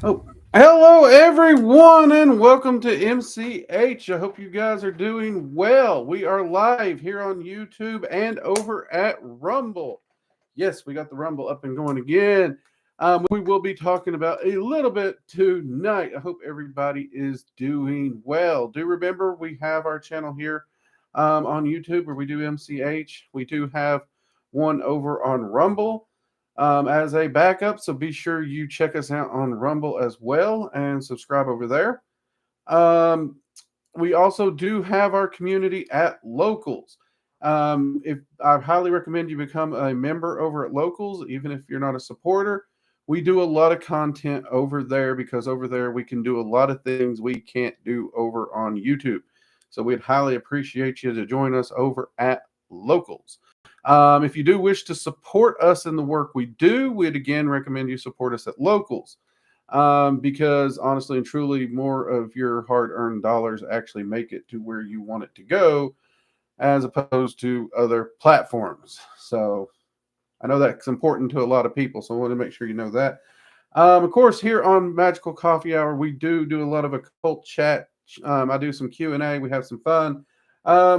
Oh, hello everyone, and welcome to MCH. I hope you guys are doing well. We are live here on YouTube and over at Rumble. Yes, we got the Rumble up and going again. We will be talking about a little bit tonight. I hope everybody is doing well. Do remember we have our channel here on YouTube where we do MCH. We do have one over on Rumble as a backup. So be sure you check us out on Rumble as well and subscribe over there. Um, we also do have our community at Locals. If I highly recommend you become a member over at Locals, even if you're not a supporter. We do a lot of content over there because over there we can do a lot of things we can't do over on YouTube. So we'd highly appreciate you to join us over at Locals. If you do wish to support us in the work we do, we'd again recommend you support us at Locals because honestly and truly, more of your hard earned dollars actually make it to where you want it to go as opposed to other platforms. So I know that's important to a lot of people, so I want to make sure you know that. Of course, here on Magical Coffee Hour, we do a lot of occult chat. I do some Q&A. We have some fun.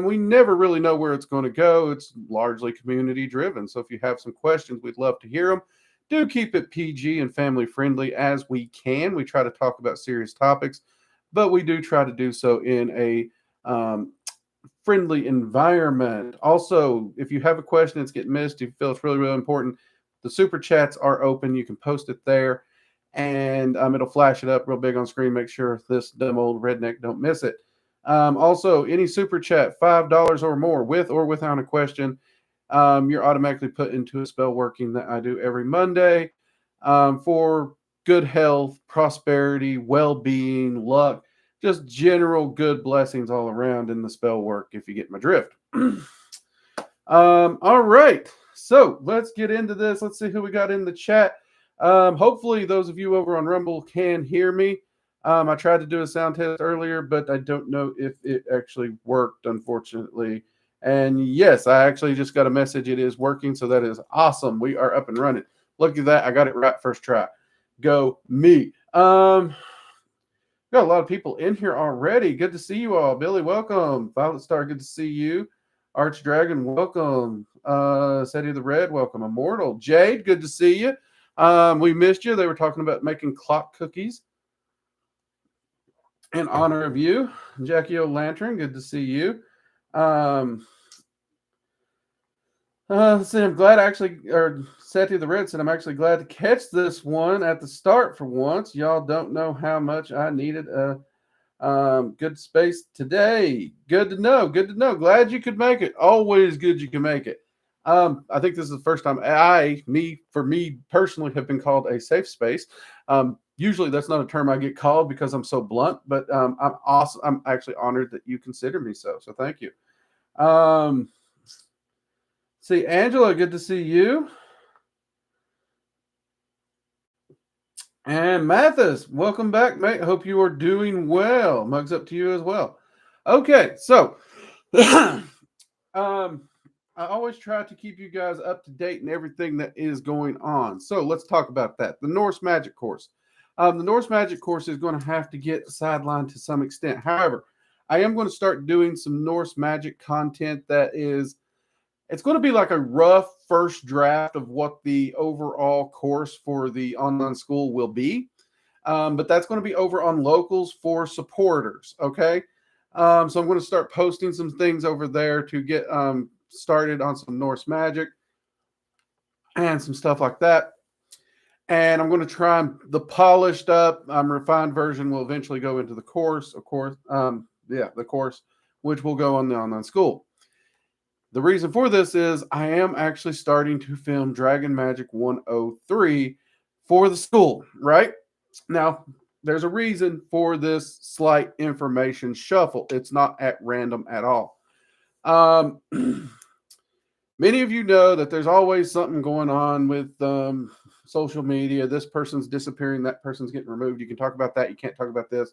We never really know where it's going to go. It's largely community driven. So if you have some questions, we'd love to hear them. Do keep it PG and family friendly as we can. We try to talk about serious topics, but we do try to do so in a friendly environment. Also, if you have a question that's getting missed, you feel it's really, really important, the super chats are open. You can post it there and it'll flash it up real big on screen. Make sure this dumb old redneck don't miss it. Also, any super chat, $5 or more, with or without a question, you're automatically put into a spell working that I do every Monday for good health, prosperity, well-being, luck, just general good blessings all around in the spell work, if you get my drift. All right, so let's get into this. Let's see who we got in the chat. Hopefully those of you over on Rumble can hear me. I tried to do a sound test earlier, but I don't know if it actually worked, unfortunately. And yes, I actually just got a message. It is working, so that is awesome. We are up and running. Look at that. I got it right first try. Go me. Got a lot of people in here already. Good to see you all. Billy, welcome. Violet Star, good to see you. Arch Dragon, welcome. Seti the Red, welcome. Immortal. Jade, good to see you. We missed you. They were talking about making clock cookies in honor of you. Jackie O'Lantern, good to see you. Let's see, I'm glad or Seti the Red said, I'm actually glad to catch this one at the start for once. Y'all don't know how much I needed a good space today. Good to know. Good to know. Glad you could make it. Always good you can make it. I think this is the first time for me personally, have been called a safe space. Usually that's not a term I get called because I'm so blunt, but I'm awesome. I'm actually honored that you consider me so. So thank you. See, Angela, good to see you. And Mathis, welcome back, mate. Hope you are doing well. Mugs up to you as well. Okay, so I always try to keep you guys up to date in everything that is going on. So let's talk about that. The Norse Magic course. The Norse Magic course is going to have to get sidelined to some extent. However, I am going to start doing some Norse Magic content it's going to be like a rough first draft of what the overall course for the online school will be. But that's going to be over on Locals for supporters. Okay. So I'm going to start posting some things over there to get started on some Norse Magic and some stuff like that. And I'm going to try the polished up, refined version will eventually go into the course, of course. The course, which will go on the online school. The reason for this is I am actually starting to film Dragon Magic 103 for the school, right? Now, there's a reason for this slight information shuffle. It's not at random at all. Many of you know that there's always something going on with social media. This person's disappearing, that person's getting removed. You can talk about that. You can't talk about this.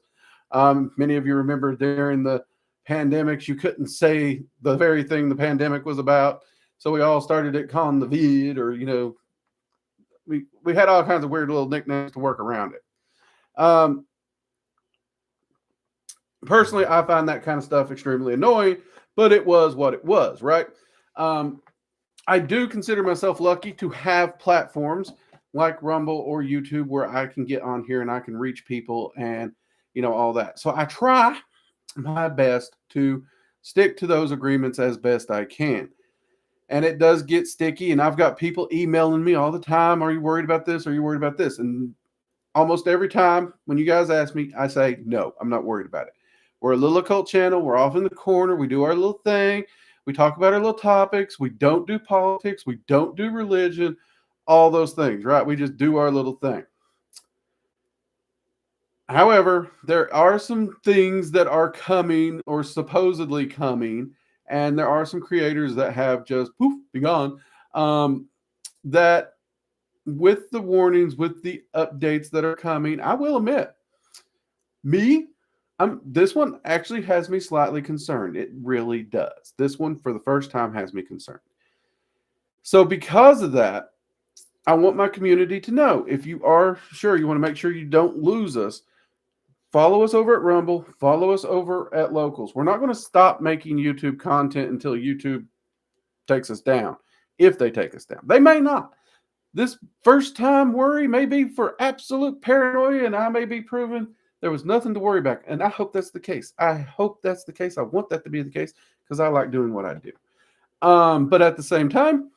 Many of you remember during the pandemics, you couldn't say the very thing the pandemic was about. So we all started it calling the vid, or, we had all kinds of weird little nicknames to work around it. Personally, I find that kind of stuff extremely annoying, but it was what it was, right? I do consider myself lucky to have platforms like Rumble or YouTube where I can get on here and I can reach people and, all that. So I try my best to stick to those agreements as best I can. And it does get sticky. And I've got people emailing me all the time. Are you worried about this? Are you worried about this? And almost every time when you guys ask me, I say, no, I'm not worried about it. We're a little occult channel. We're off in the corner. We do our little thing. We talk about our little topics. We don't do politics. We don't do religion, all those things, right? We just do our little thing. However, there are some things that are coming or supposedly coming, and there are some creators that have just poof, be gone. That with the warnings, with the updates that are coming, I will admit, this one actually has me slightly concerned. It really does. This one, for the first time, has me concerned. So because of that, I want my community to know, if you are sure, you want to make sure you don't lose us, follow us over at Rumble, follow us over at Locals. We're not going to stop making YouTube content until YouTube takes us down, if they take us down. They may not. This first time worry may be for absolute paranoia, and I may be proven there was nothing to worry about. And I hope that's the case. I hope that's the case. I want that to be the case because I like doing what I do. But at the same time,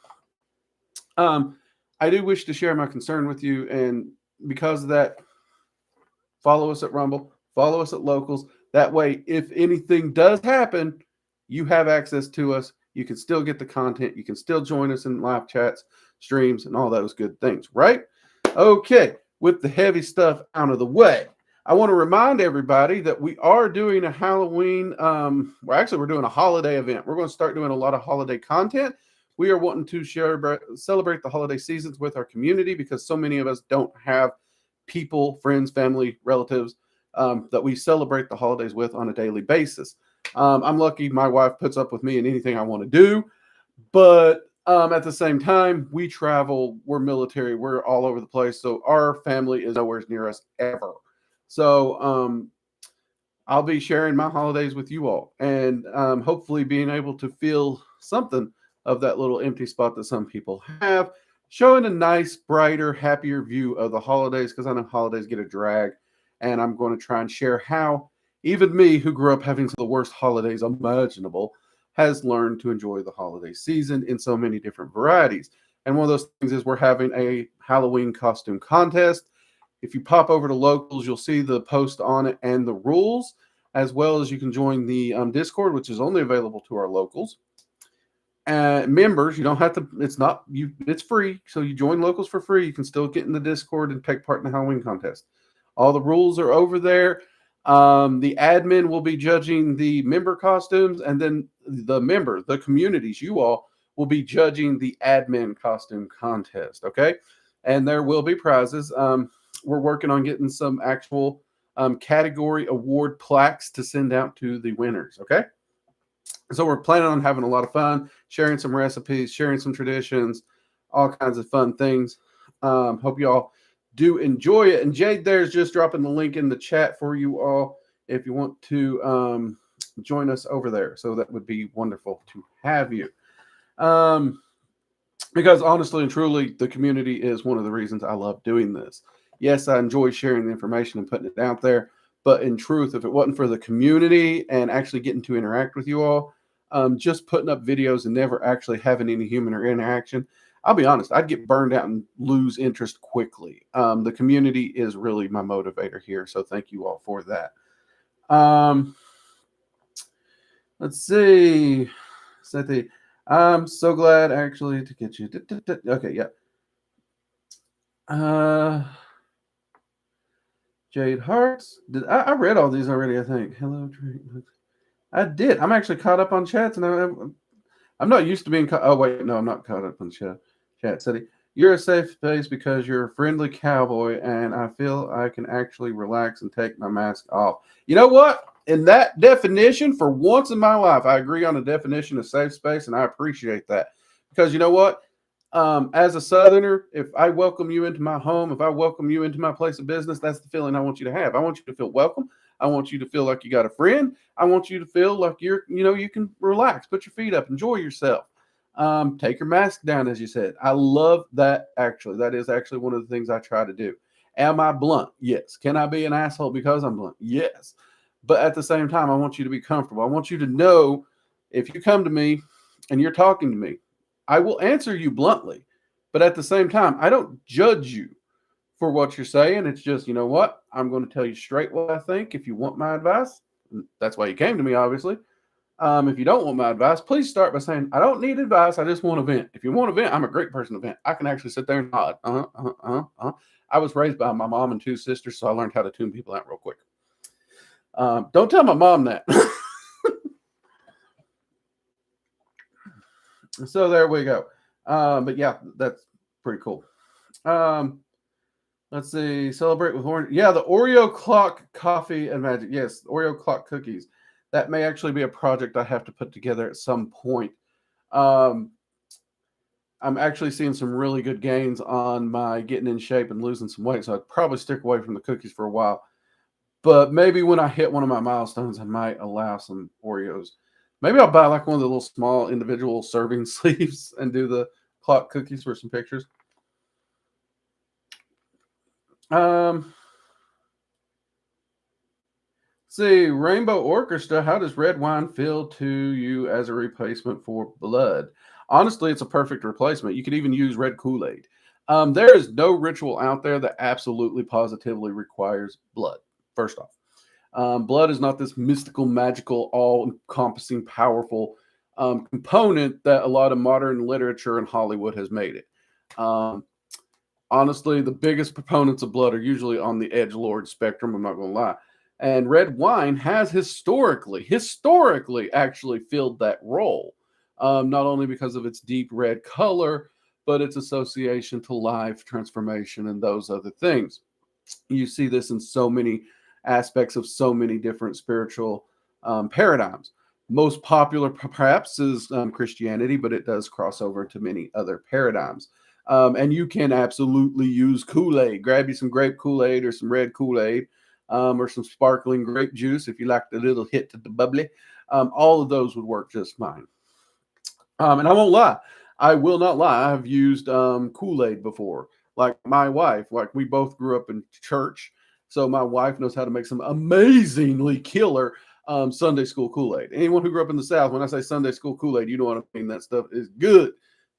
I do wish to share my concern with you. And because of that, follow us at Rumble, follow us at Locals. That way, if anything does happen, you have access to us. You can still get the content. You can still join us in live chats, streams, and all those good things, right? Okay, with the heavy stuff out of the way, I want to remind everybody that we are doing a Halloween, we're doing a holiday event. We're going to start doing a lot of holiday content. We are wanting to celebrate the holiday seasons with our community because so many of us don't have people, friends, family, relatives that we celebrate the holidays with on a daily basis. I'm lucky my wife puts up with me in anything I want to do, but at the same time, we travel, we're military, we're all over the place, so our family is nowhere near us ever. So I'll be sharing my holidays with you all and hopefully being able to fill something of that little empty spot that some people have, showing a nice, brighter, happier view of the holidays, because I know holidays get a drag, and I'm going to try and share how even me, who grew up having some of the worst holidays imaginable, has learned to enjoy the holiday season in so many different varieties. And one of those things is we're having a Halloween costume contest. If you pop over to Locals, you'll see the post on it and the rules, as well as you can join the Discord, which is only available to our locals. Members, you don't have to, it's free. So you join Locals for free. You can still get in the Discord and take part in the Halloween contest. All the rules are over there. The admin will be judging the member costumes, and then the communities, you all, will be judging the admin costume contest. Okay. And there will be prizes. We're working on getting some actual category award plaques to send out to the winners. Okay. So we're planning on having a lot of fun, sharing some recipes, sharing some traditions, all kinds of fun things. Hope you all do enjoy it. And Jade there's just dropping the link in the chat for you all if you want to join us over there. So that would be wonderful to have you. Because honestly and truly, the community is one of the reasons I love doing this. Yes, I enjoy sharing the information and putting it out there. But in truth, if it wasn't for the community and actually getting to interact with you all, just putting up videos and never actually having any human interaction, I'll be honest, I'd get burned out and lose interest quickly. The community is really my motivator here. So thank you all for that. Let's see. Sethy, I'm so glad actually to get you. Okay, yeah. Jade Hearts. I read all these already, I think. Hello, I did. I'm actually caught up on chats, and I'm not used to being caught. Oh, wait, no, I'm not caught up on chat. City. You're a safe space because you're a friendly cowboy, and I feel I can actually relax and take my mask off. You know what? In that definition, for once in my life, I agree on the definition of safe space, and I appreciate that. Because you know what? As a Southerner, if I welcome you into my home, if I welcome you into my place of business, that's the feeling I want you to have. I want you to feel welcome. I want you to feel like you got a friend. I want you to feel like you can relax, put your feet up, enjoy yourself. Take your mask down, as you said. I love that. Actually, that is actually one of the things I try to do. Am I blunt? Yes. Can I be an asshole because I'm blunt? Yes. But at the same time, I want you to be comfortable. I want you to know if you come to me and you're talking to me, I will answer you bluntly. But at the same time, I don't judge you for what you're saying. It's just, you know what? I'm going to tell you straight what I think. If you want my advice, that's why you came to me, obviously. If you don't want my advice, please start by saying, I don't need advice. I just want to vent. If you want to vent, I'm a great person to vent. I can actually sit there and nod. I was raised by my mom and two sisters, so I learned how to tune people out real quick. Don't tell my mom that. So there we go. But yeah, that's pretty cool. Let's see. Celebrate with orange. Yeah, the Oreo clock coffee and magic. Yes, Oreo clock cookies. That may actually be a project I have to put together at some point. I'm actually seeing some really good gains on my getting in shape and losing some weight, so I'd probably stick away from the cookies for a while. But maybe when I hit one of my milestones, I might allow some Oreos. Maybe I'll buy like one of the little small individual serving sleeves and do the clock cookies for some pictures. See, Rainbow Orchestra, how does red wine feel to you as a replacement for blood? Honestly, it's a perfect replacement. You could even use red Kool-Aid. There is no ritual out there that absolutely positively requires blood, first off. Blood is not this mystical, magical, all-encompassing, powerful component that a lot of modern literature and Hollywood has made it. Honestly, the biggest proponents of blood are usually on the edgelord spectrum, I'm not going to lie. And red wine has historically actually filled that role, not only because of its deep red color, but its association to life, transformation, and those other things. You see this in so many aspects of so many different spiritual paradigms. Most popular, perhaps, is Christianity, but it does cross over to many other paradigms. And you can absolutely use Kool-Aid. Grab you some grape Kool-Aid or some red Kool-Aid. Or some sparkling grape juice if you like the little hit to the bubbly. All of those would work just fine. And I won't lie. I will not lie. I've used Kool-Aid before. Like my wife, like we both grew up in church. So my wife knows how to make some amazingly killer Sunday school Kool-Aid. Anyone who grew up in the South, when I say Sunday school Kool-Aid, you know what I mean. That stuff is good.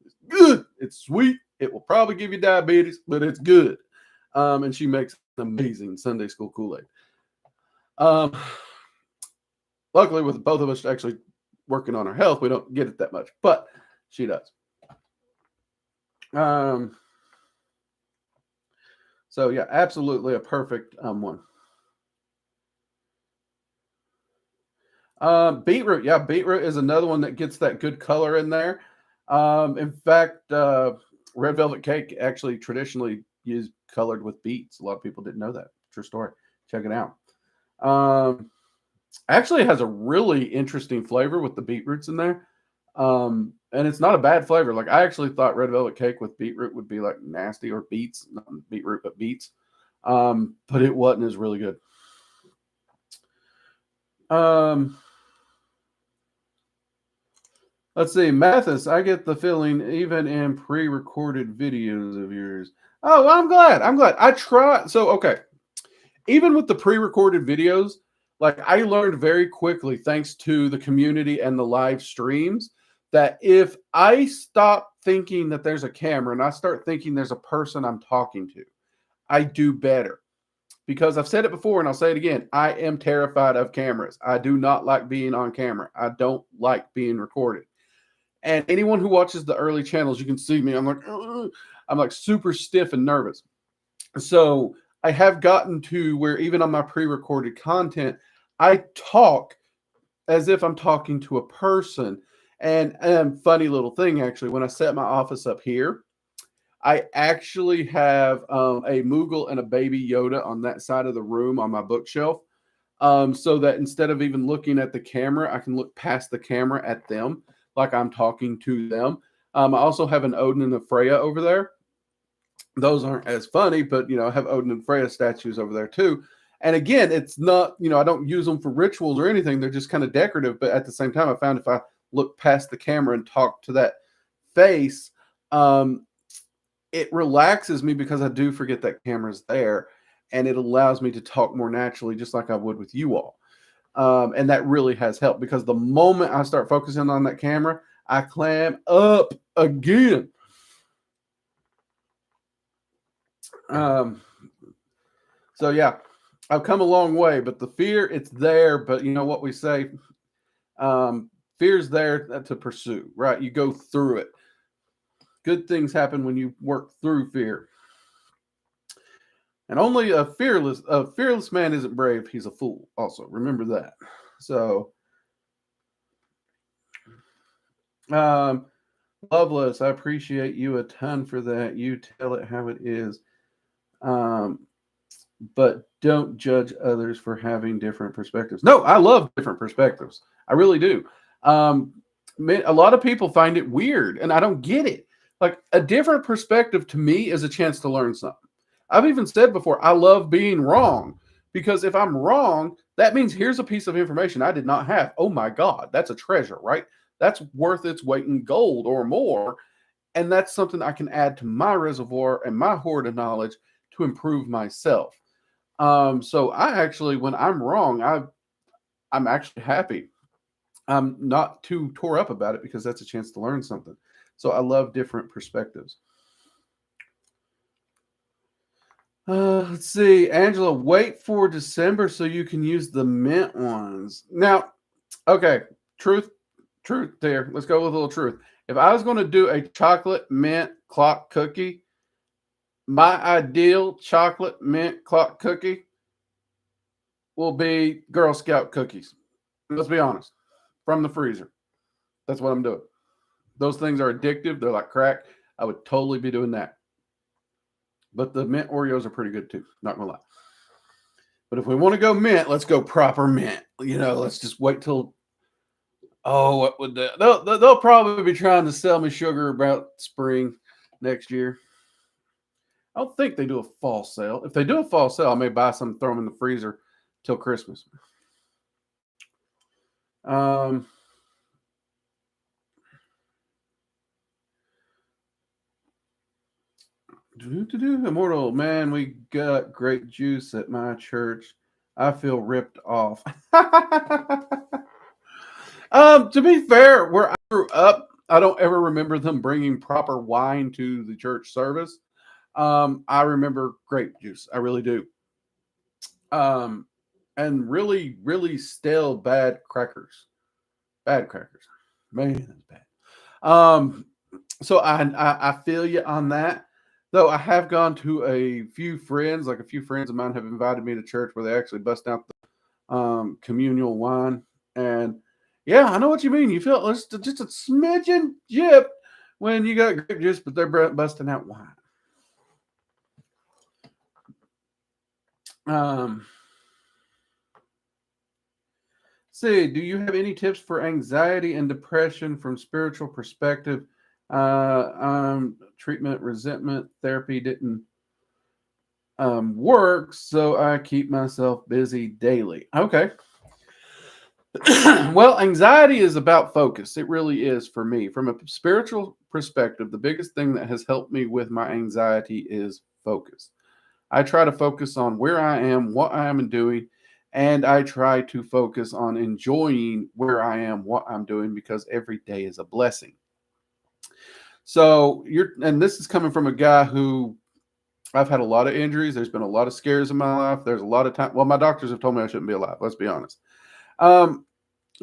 It's good. It's sweet. It will probably give you diabetes, but it's good. And she makes amazing Sunday school Kool-Aid. Luckily, with both of us actually working on our health, we don't get it that much, but she does. So yeah, absolutely a perfect one. Beetroot, yeah, beetroot is another one that gets that good color in there. In fact, red velvet cake actually traditionally is colored with beets. A lot of people didn't know that. True story. Check it out. Actually, it has a really interesting flavor with the beetroots in there. And it's not a bad flavor. Like I actually thought red velvet cake with beetroot would be like nasty, or beets, not beetroot, but beets. But it wasn't. It's really good. Let's see, Mathis, I get the feeling even in pre-recorded videos of yours. Oh, well, I'm glad. I try. So, okay. Even with the pre-recorded videos, like I learned very quickly, thanks to the community and the live streams, that if I stop thinking that there's a camera and I start thinking there's a person I'm talking to, I do better. Because I've said it before and I'll say it again. I am terrified of cameras. I do not like being on camera. I don't like being recorded. And anyone who watches the early channels, you can see me. I'm like super stiff and nervous. So I have gotten to where even on my pre-recorded content, I talk as if I'm talking to a person. And funny little thing, actually, when I set my office up here, I actually have a Moogle and a baby Yoda on that side of the room on my bookshelf. So that instead of even looking at the camera, I can look past the camera at them like I'm talking to them. I also have an Odin and a Freya over there. Those aren't as funny, but I have Odin and Freya statues over there too. And again, it's not, I don't use them for rituals or anything. They're just kind of decorative. But at the same time, I found if I look past the camera and talk to that face, it relaxes me because I do forget that camera's there, and it allows me to talk more naturally, just like I would with you all. And that really has helped, because the moment I start focusing on that camera, I clam up again. So yeah, I've come a long way, but the fear, it's there. But you know what we say, fear's there to pursue, right? You go through it. Good things happen when you work through fear. And only a fearless man isn't brave. He's a fool. Also, remember that. So, Loveless, I appreciate you a ton for that. You tell it how it is. But don't judge others for having different perspectives. No, I love different perspectives. I really do. A lot of people find it weird, and I don't get it. Like, a different perspective to me is a chance to learn something. I've even said before, I love being wrong, because if I'm wrong, that means here's a piece of information I did not have. Oh my God, that's a treasure, right? That's worth its weight in gold or more. And that's something I can add to my reservoir and my hoard of knowledge to improve myself. So I actually, when I'm wrong, I'm actually happy. I'm not too tore up about it, because that's a chance to learn something. So I love different perspectives. Let's see, Angela, wait for December so you can use the mint ones. Now, okay, truth there. Let's go with a little truth. If I was going to do a chocolate mint clock cookie, my ideal chocolate mint clock cookie will be Girl Scout cookies. Let's be honest, from the freezer. That's what I'm doing. Those things are addictive. They're like crack. I would totally be doing that. But the mint Oreos are pretty good too. Not gonna lie. But if we want to go mint, let's go proper mint. Let's just wait till. Oh, what would that? They'll probably be trying to sell me sugar about spring next year. I don't think they do a fall sale. If they do a fall sale, I may buy some, throw them in the freezer till Christmas. Immortal, man, we got great juice at my church. I feel ripped off. To be fair, where I grew up, I don't ever remember them bringing proper wine to the church service. I remember grape juice. I really do. And really, really stale bad crackers. Bad crackers. Man, that's bad. So I feel you on that. Though I have gone to a few friends, like a few friends of mine have invited me to church where they actually bust out the communal wine. And yeah, I know what you mean. You feel it's just a smidgen gypped when you got grape juice, but they're busting out wine. See, do you have any tips for anxiety and depression from spiritual perspective? Treatment, resentment, therapy didn't work, so I keep myself busy daily. Okay. Well, anxiety is about focus. It really is for me. From a spiritual perspective, the biggest thing that has helped me with my anxiety is focus. I try to focus on where I am, what I am doing, and I try to focus on enjoying where I am, what I'm doing, because every day is a blessing. So and this is coming from a guy who I've had a lot of injuries. There's been a lot of scares in my life. There's a lot of time. Well, my doctors have told me I shouldn't be alive. Let's be honest.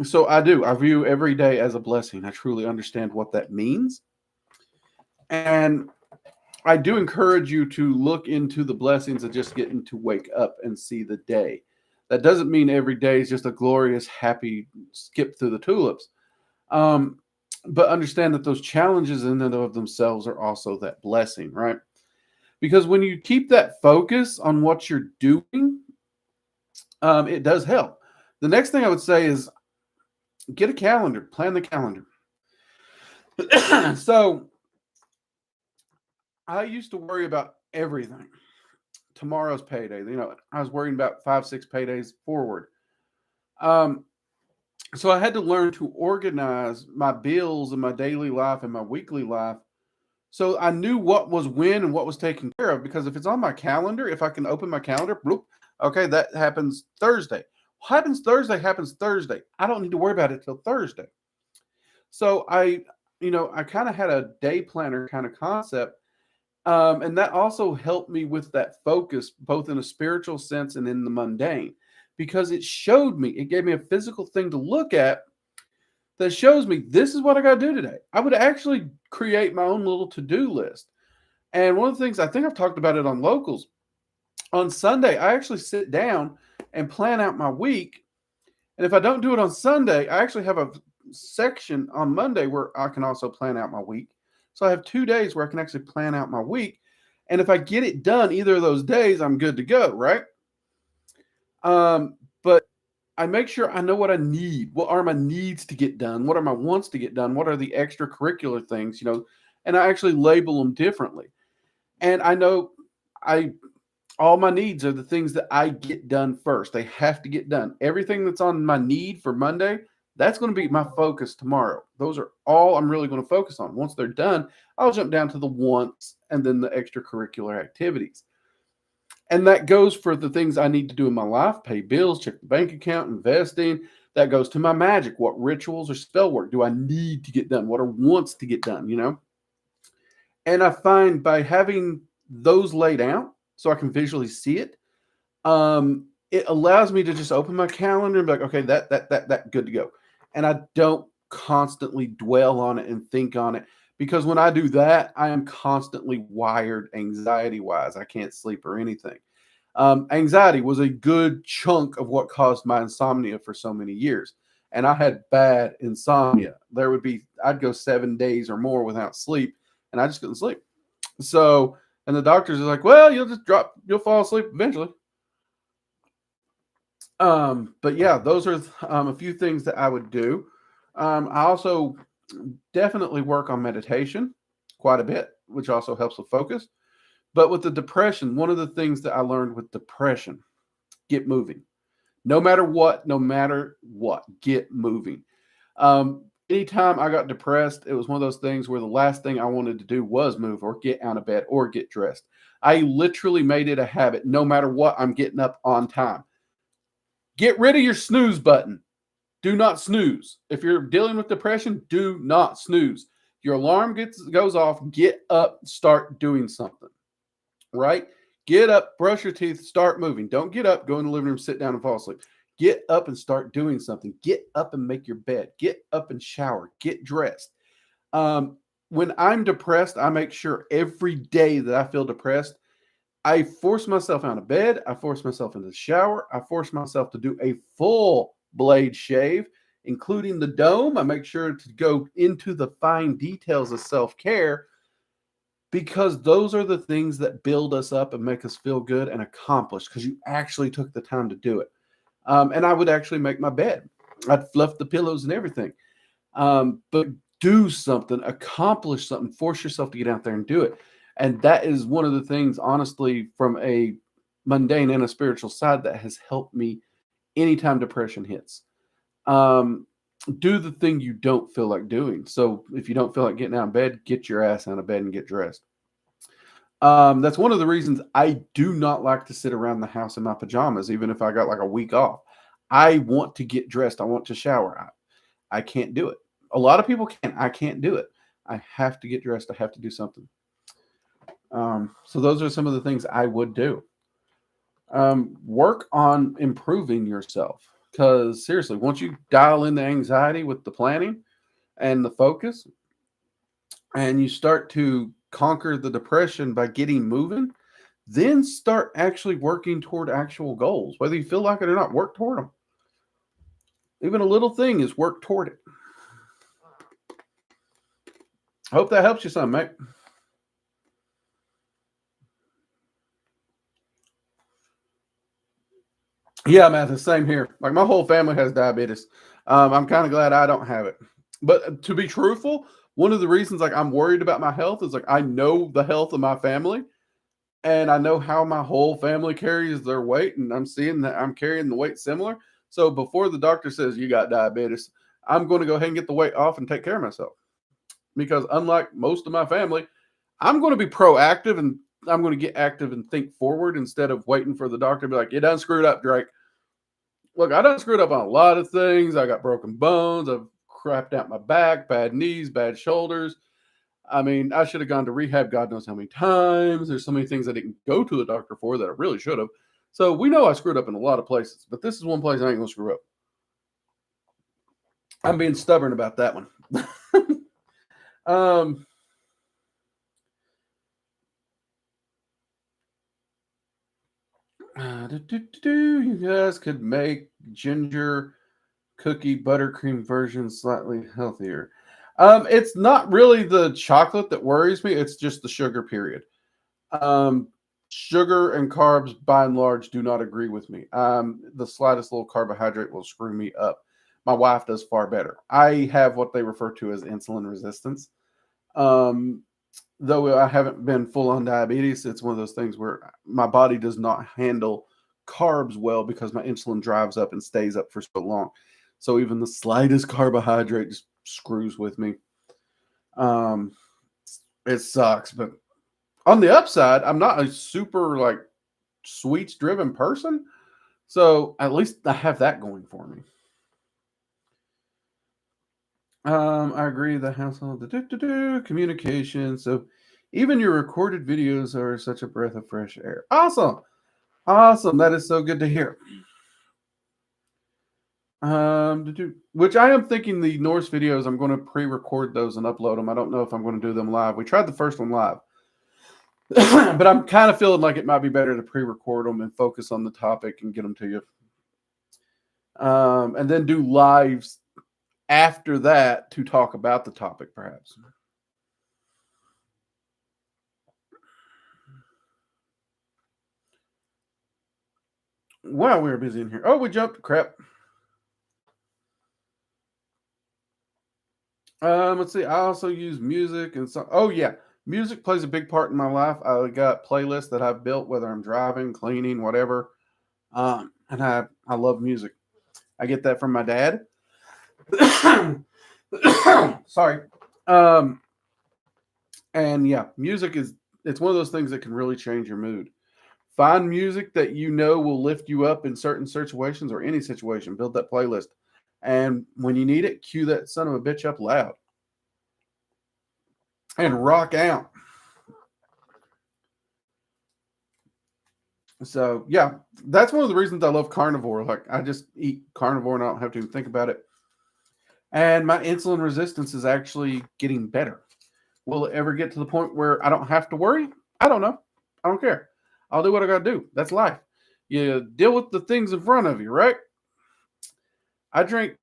So I do. I view every day as a blessing. I truly understand what that means. And I do encourage you to look into the blessings of just getting to wake up and see the day. That doesn't mean every day is just a glorious, happy skip through the tulips. But understand that those challenges in and of themselves are also that blessing, right? Because when you keep that focus on what you're doing, it does help. The next thing I would say is get a calendar, plan the calendar. So I used to worry about everything. Tomorrow's payday. I was worrying about 5, 6 paydays forward. Um, so I had to learn to organize my bills and my daily life and my weekly life. So I knew what was when and what was taken care of, because if it's on my calendar, if I can open my calendar, bloop, okay, that happens Thursday. What happens Thursday happens Thursday. I don't need to worry about it till Thursday. So I kind of had a day planner kind of concept. And that also helped me with that focus, both in a spiritual sense and in the mundane, because it gave me a physical thing to look at that shows me this is what I got to do today. I would actually create my own little to-do list. And one of the things, I think I've talked about it on Locals, on Sunday, I actually sit down and plan out my week. And if I don't do it on Sunday, I actually have a section on Monday where I can also plan out my week. So I have 2 days where I can actually plan out my week. And if I get it done either of those days, I'm good to go, right? But I make sure I know what I need. What are my needs to get done? What are my wants to get done? What are the extracurricular things, and I actually label them differently. And I know all my needs are the things that I get done first. They have to get done. Everything that's on my need for Monday, that's going to be my focus tomorrow. Those are all I'm really going to focus on. Once they're done, I'll jump down to the wants and then the extracurricular activities. And that goes for the things I need to do in my life: pay bills, check the bank account, investing. That goes to my magic. What rituals or spell work do I need to get done? What are wants to get done? And I find by having those laid out so I can visually see it, it allows me to just open my calendar and be like, okay, that good to go. And I don't constantly dwell on it and think on it, because when I do that, I am constantly wired anxiety wise. I can't sleep or anything. Anxiety was a good chunk of what caused my insomnia for so many years. And I had bad insomnia. I'd go 7 days or more without sleep, and I just couldn't sleep. So, and the doctors are like, well, you'll fall asleep eventually. But yeah, those are a few things that I would do. I also definitely work on meditation quite a bit, which also helps with focus. But with the depression, one of the things that I learned with depression, get moving. No matter what, get moving. Anytime I got depressed, it was one of those things where the last thing I wanted to do was move or get out of bed or get dressed. I literally made it a habit. No matter what, I'm getting up on time. Get rid of your snooze button. Do not snooze. If you're dealing with depression, do not snooze. Your alarm goes off. Get up, start doing something. Right? Get up, brush your teeth, start moving. Don't get up, go in the living room, sit down and fall asleep. Get up and start doing something. Get up and make your bed. Get up and shower. Get dressed. When I'm depressed, I make sure every day that I feel depressed, I force myself out of bed. I force myself into the shower. I force myself to do a full blade shave, including the dome. I make sure to go into the fine details of self-care, because those are the things that build us up and make us feel good and accomplished, because you actually took the time to do it. And I would actually make my bed. I'd fluff the pillows and everything. But do something, accomplish something, force yourself to get out there and do it. And that is one of the things, honestly, from a mundane and a spiritual side, that has helped me anytime depression hits. Do the thing you don't feel like doing. So if you don't feel like getting out of bed, get your ass out of bed and get dressed. That's one of the reasons I do not like to sit around the house in my pajamas, even if I got like a week off. I want to get dressed. I want to shower. I can't do it. A lot of people can. I can't do it. I have to get dressed. I have to do something. So those are some of the things I would do. Work on improving yourself, because seriously, once you dial in the anxiety with the planning and the focus, and you start to conquer the depression by getting moving, then start actually working toward actual goals. Whether you feel like it or not, work toward them. Even a little thing is work toward it. I hope that helps you some, mate. Yeah, man, the same here. Like, my whole family has diabetes. I'm kind of glad I don't have it. But to be truthful, one of the reasons like I'm worried about my health is like I know the health of my family and I know how my whole family carries their weight, and I'm seeing that I'm carrying the weight similar. So before the doctor says you got diabetes, I'm going to go ahead and get the weight off and take care of myself. Because unlike most of my family, I'm going to be proactive and I'm going to get active and think forward instead of waiting for the doctor to be like, you done screwed up, Drake. Look, I done screwed up on a lot of things. I got broken bones. I've crapped out my back, bad knees, bad shoulders. I mean, I should have gone to rehab God knows how many times. There's so many things I didn't go to the doctor for that I really should have. So we know I screwed up in a lot of places, but this is one place I ain't going to screw up. I'm being stubborn about that one. You guys could make ginger cookie buttercream version slightly healthier. It's not really the chocolate that worries me. It's just the sugar period. Sugar and carbs, by and large, do not agree with me. The slightest little carbohydrate will screw me up. My wife does far better. I have what they refer to as insulin resistance. Though I haven't been full on diabetes, it's one of those things where my body does not handle carbs well because my insulin drives up and stays up for so long. So even the slightest carbohydrate just screws with me. It sucks, but on the upside, I'm not a super like sweets driven person. So at least I have that going for me. I agree. The household, communication. So even your recorded videos are such a breath of fresh air. Awesome. Awesome. That is so good to hear. Which I am thinking the Norse videos, I'm going to pre-record those and upload them. I don't know if I'm going to do them live. We tried the first one live. But I'm kind of feeling like it might be better to pre-record them and focus on the topic and get them to you. And then do lives after that to talk about the topic, perhaps. Wow, we were busy in here. Oh, we jumped. Crap. Let's see. I also use music and so. Oh yeah, music plays a big part in my life. I got playlists that I've built, whether I'm driving, cleaning, whatever. And I love music. I get that from my dad. Sorry. And yeah, music it's one of those things that can really change your mood. Find music that you know will lift you up in certain situations or any situation. Build that playlist. And when you need it, cue that son of a bitch up loud. And rock out. So yeah, that's one of the reasons I love carnivore. Like I just eat carnivore and I don't have to even think about it. And my insulin resistance is actually getting better. Will it ever get to the point where I don't have to worry? I don't know. I don't care. I'll do what I got to do. That's life. You deal with the things in front of you, right? I drank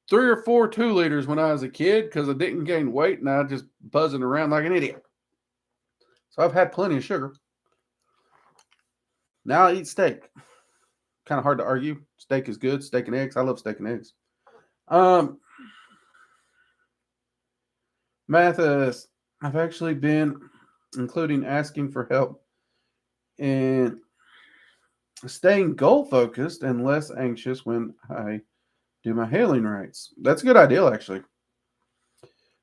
3 or 4 2-liters when I was a kid because I didn't gain weight and I just buzzing around like an idiot. So I've had plenty of sugar. Now I eat steak. Kind of hard to argue. Steak is good. Steak and eggs. I love steak and eggs. Mathis, I've actually been including asking for help and staying goal focused and less anxious when I do my hailing rites. That's a good idea, actually.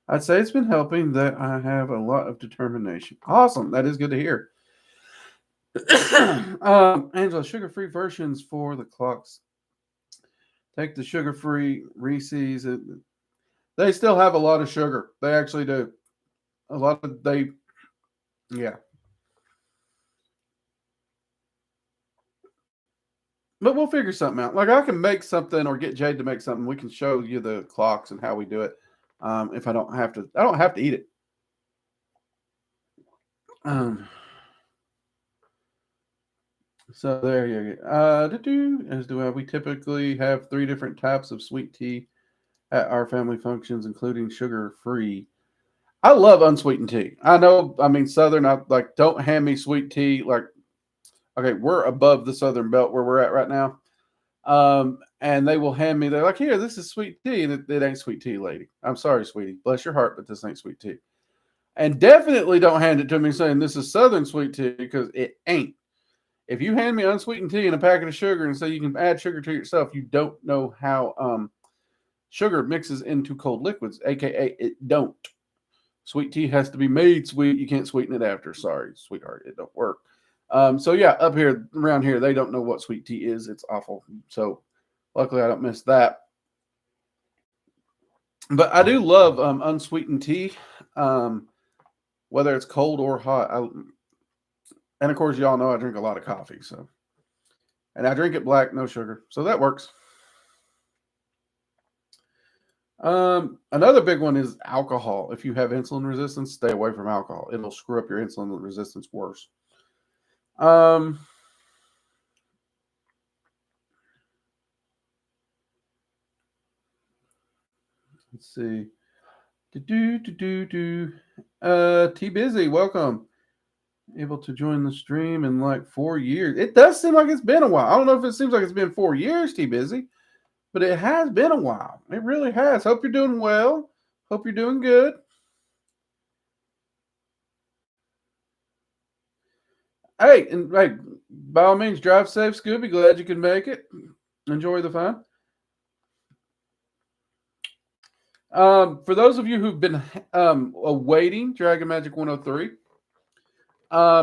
I'd say it's been helping that I have a lot of determination. Awesome. That is good to hear. Angela, sugar-free versions for the clocks. Take the sugar-free Reese's. They still have a lot of sugar. They actually do. Yeah. But we'll figure something out. Like I can make something or get Jade to make something. We can show you the clocks and how we do it. If I don't have to eat it. So there you go. We typically have 3 different types of sweet tea at our family functions, including sugar-free. I love unsweetened tea. I know, I mean, Southern, I like, don't hand me sweet tea. Like, okay, we're above the Southern belt where we're at right now. And they will hand me, they're like, here, this is sweet tea. And it ain't sweet tea, lady. I'm sorry, sweetie. Bless your heart, but this ain't sweet tea. And definitely don't hand it to me saying this is Southern sweet tea, because it ain't. If you hand me unsweetened tea and a packet of sugar and say you can add sugar to yourself, you don't know how sugar mixes into cold liquids, aka it don't. Sweet tea has to be made sweet. You can't sweeten it after. Sorry, sweetheart, it don't work. So yeah, up here, around here, they don't know what sweet tea is. It's awful. So luckily, I don't miss that. But I do love unsweetened tea, whether it's cold or hot. And of course, y'all know I drink a lot of coffee, so, and I drink it black, no sugar, so that works. Another big one is alcohol. If you have insulin resistance, stay away from alcohol. It'll screw up your insulin resistance worse. Let's see. T Busy, welcome. Able to join the stream in like 4 years. It does seem like it's been a while. I don't know if it seems like it's been 4 years, T Busy, but it has been a while. It really has. Hope you're doing well. Hope you're doing good. Hey, and hey, by all means, drive safe, Scooby. Glad you can make it. Enjoy the fun. For those of you who've been awaiting Dragon Magic 103,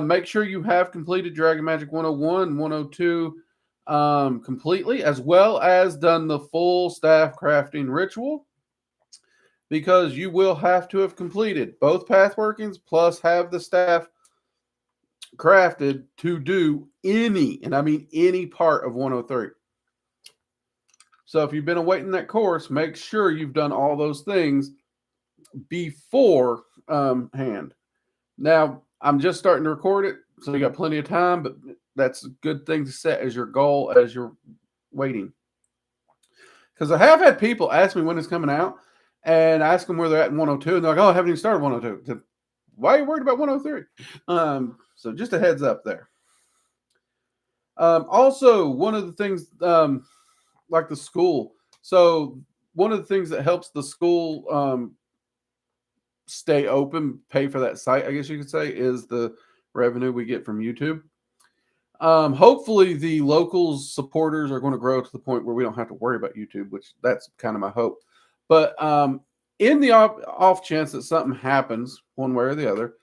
make sure you have completed Dragon Magic 101, 102 completely, as well as done the full staff crafting ritual, because you will have to have completed both path workings plus have the staff crafted to do any, and I mean any part of 103. So if you've been awaiting that course, make sure you've done all those things before hand. Now, I'm just starting to record it, so you got plenty of time, but that's a good thing to set as your goal as you're waiting. Because I have had people ask me when it's coming out, and I ask them where they're at in 102, and they're like, oh, I haven't even started 102. Why are you worried about 103? So just a heads up there. Also, one of the things, like the school. So one of the things that helps the school stay open, pay for that site, I guess you could say, is the revenue we get from YouTube. Hopefully the locals supporters are going to grow to the point where we don't have to worry about YouTube, which that's kind of my hope. But in the off chance that something happens one way or the other,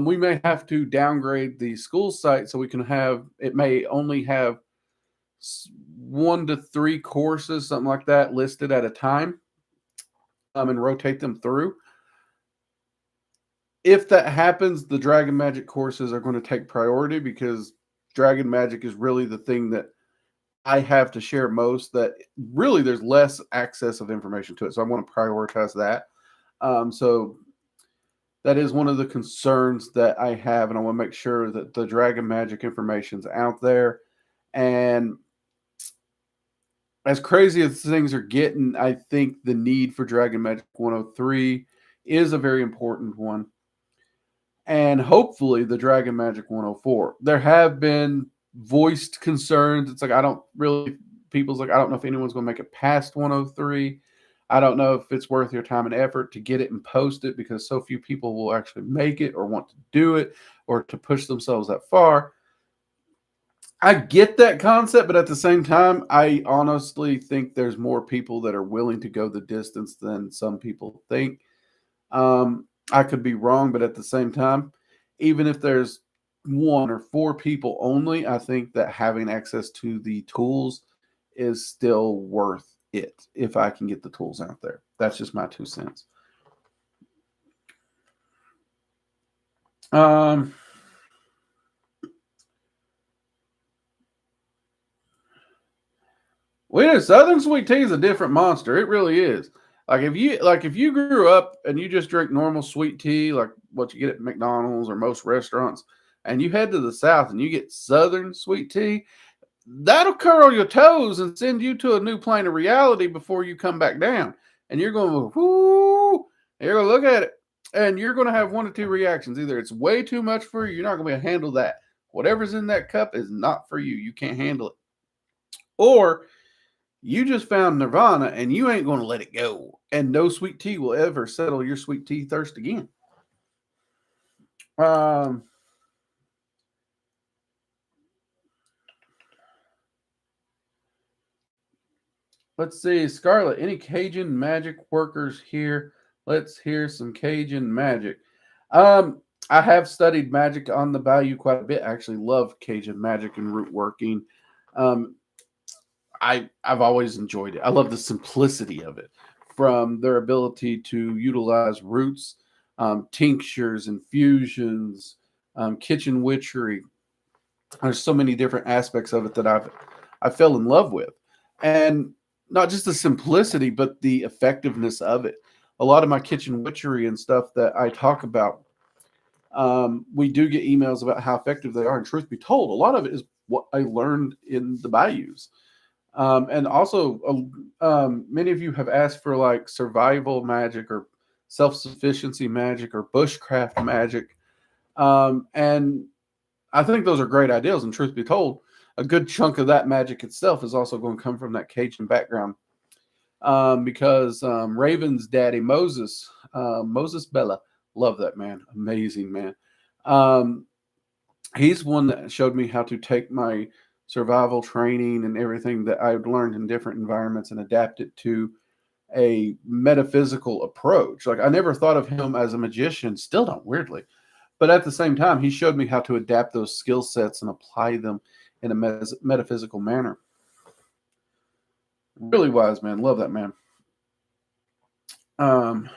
we may have to downgrade the school site so we can have, it may only have 1 to 3 courses, something like that, listed at a time, and rotate them through. If that happens, the Dragon Magic courses are going to take priority, because Dragon Magic is really the thing that I have to share most, that really there's less access of information to it. So I want to prioritize that. So that is one of the concerns that I have, and I want to make sure that the Dragon Magic information's out there. And as crazy as things are getting, I think the need for Dragon Magic 103 is a very important one. And hopefully the Dragon Magic 104. There have been voiced concerns. It's like, people's like, I don't know if anyone's going to make it past 103. I don't know if it's worth your time and effort to get it and post it, because so few people will actually make it or want to do it or to push themselves that far. I get that concept, but at the same time, I honestly think there's more people that are willing to go the distance than some people think. I could be wrong, but at the same time, even if there's 1 or 4 people only, I think that having access to the tools is still worth it if I can get the tools out there. That's just my 2 cents. Well, Southern sweet tea is a different monster. It really is. Like if you grew up and you just drink normal sweet tea, like what you get at McDonald's or most restaurants, and you head to the South and you get Southern sweet tea, that'll curl your toes and send you to a new plane of reality before you come back down. And you're going to, whoo, you're going to look at it, and you're going to have 1 or 2 reactions. Either it's way too much for you, you're not going to be able to handle that. Whatever's in that cup is not for you. You can't handle it. Or You just found nirvana and you ain't going to let it go. And no sweet tea will ever settle your sweet tea thirst again. Um, let's see. Scarlett, any Cajun magic workers here? Let's hear some Cajun magic. Um, I have studied magic on the Bayou quite a bit. I actually love Cajun magic and root working. Um, I've always enjoyed it. I love the simplicity of it, from their ability to utilize roots, tinctures, infusions, kitchen witchery. There's so many different aspects of it that I fell in love with, and not just the simplicity, but the effectiveness of it. A lot of my kitchen witchery and stuff that I talk about, we do get emails about how effective they are. And truth be told, a lot of it is what I learned in the bayous. And also, many of you have asked for like survival magic or self sufficiency magic or bushcraft magic. And I think those are great ideas. And truth be told, a good chunk of that magic itself is also going to come from that Cajun background. Because Raven's daddy, Moses Bella, love that man. Amazing man. Um, he's one that showed me how to take my survival training and everything that I've learned in different environments and adapt it to a metaphysical approach. Like I never thought of him as a magician, still don't, weirdly. But at the same time, he showed me how to adapt those skill sets and apply them in a metaphysical manner. Really wise man. Love that man. Um,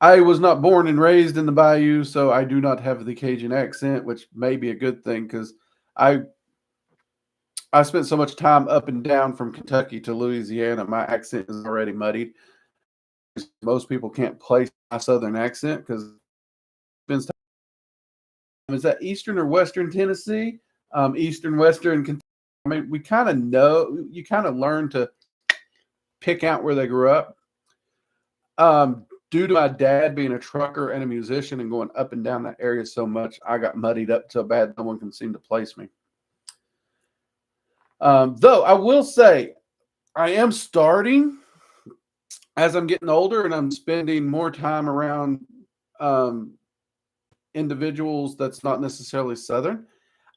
I was not born and raised in the Bayou, so I do not have the Cajun accent, which may be a good thing because I I spent so much time up and down from Kentucky to Louisiana. My accent is already muddied. Most people can't place my Southern accent because is that Eastern or Western Tennessee? Eastern, Western Kentucky. I mean, we kind of know. You kind of learn to pick out where they grew up. Due to my dad being a trucker and a musician and going up and down that area so much, I got muddied up so bad no one can seem to place me. Though I will say, I am starting as I'm getting older and I'm spending more time around um, individuals that's not necessarily Southern.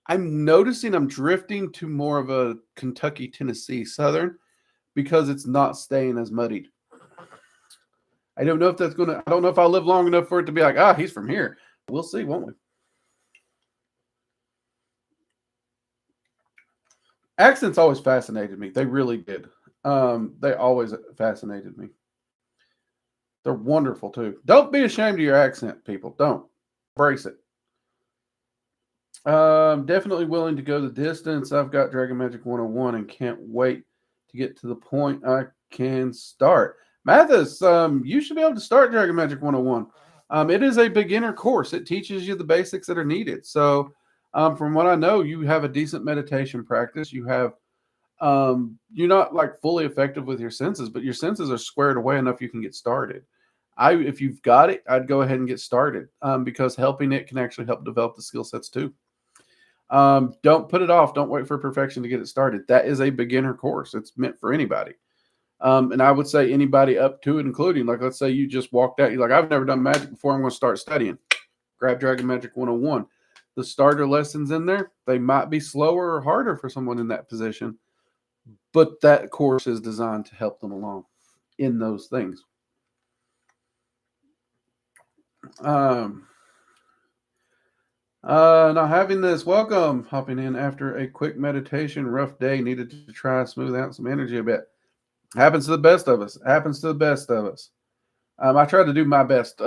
I'm noticing I'm drifting to more of a Kentucky, Tennessee Southern because it's not staying as muddied. I don't know if that's going to, I don't know if I'll live long enough for it to be like, he's from here. We'll see, won't we? Accents always fascinated me. They really did. They always fascinated me. They're wonderful too. Don't be ashamed of your accent, people. Don't. Embrace it. Definitely willing to go the distance. I've got Dragon Magic 101 and can't wait to get to the point I can start. Mathis, you should be able to start Dragon Magic 101. It is a beginner course. It teaches you the basics that are needed. So, from what I know, you have a decent meditation practice. You have, you're not like fully effective with your senses, but your senses are squared away enough you can get started. If you've got it, I'd go ahead and get started because helping it can actually help develop the skill sets too. Don't put it off. Don't wait for perfection to get it started. That is a beginner course. It's meant for anybody. And I would say anybody up to it, including, like, let's say you just walked out. You're like, I've never done magic before. I'm going to start studying. Grab Dragon Magic 101. The starter lessons in there, they might be slower or harder for someone in that position, but that course is designed to help them along in those things. Not having this. Welcome. Hopping in after a quick meditation, rough day. Needed to try smooth out some energy a bit. Happens to the best of us. Happens to the best of us. I try to do my best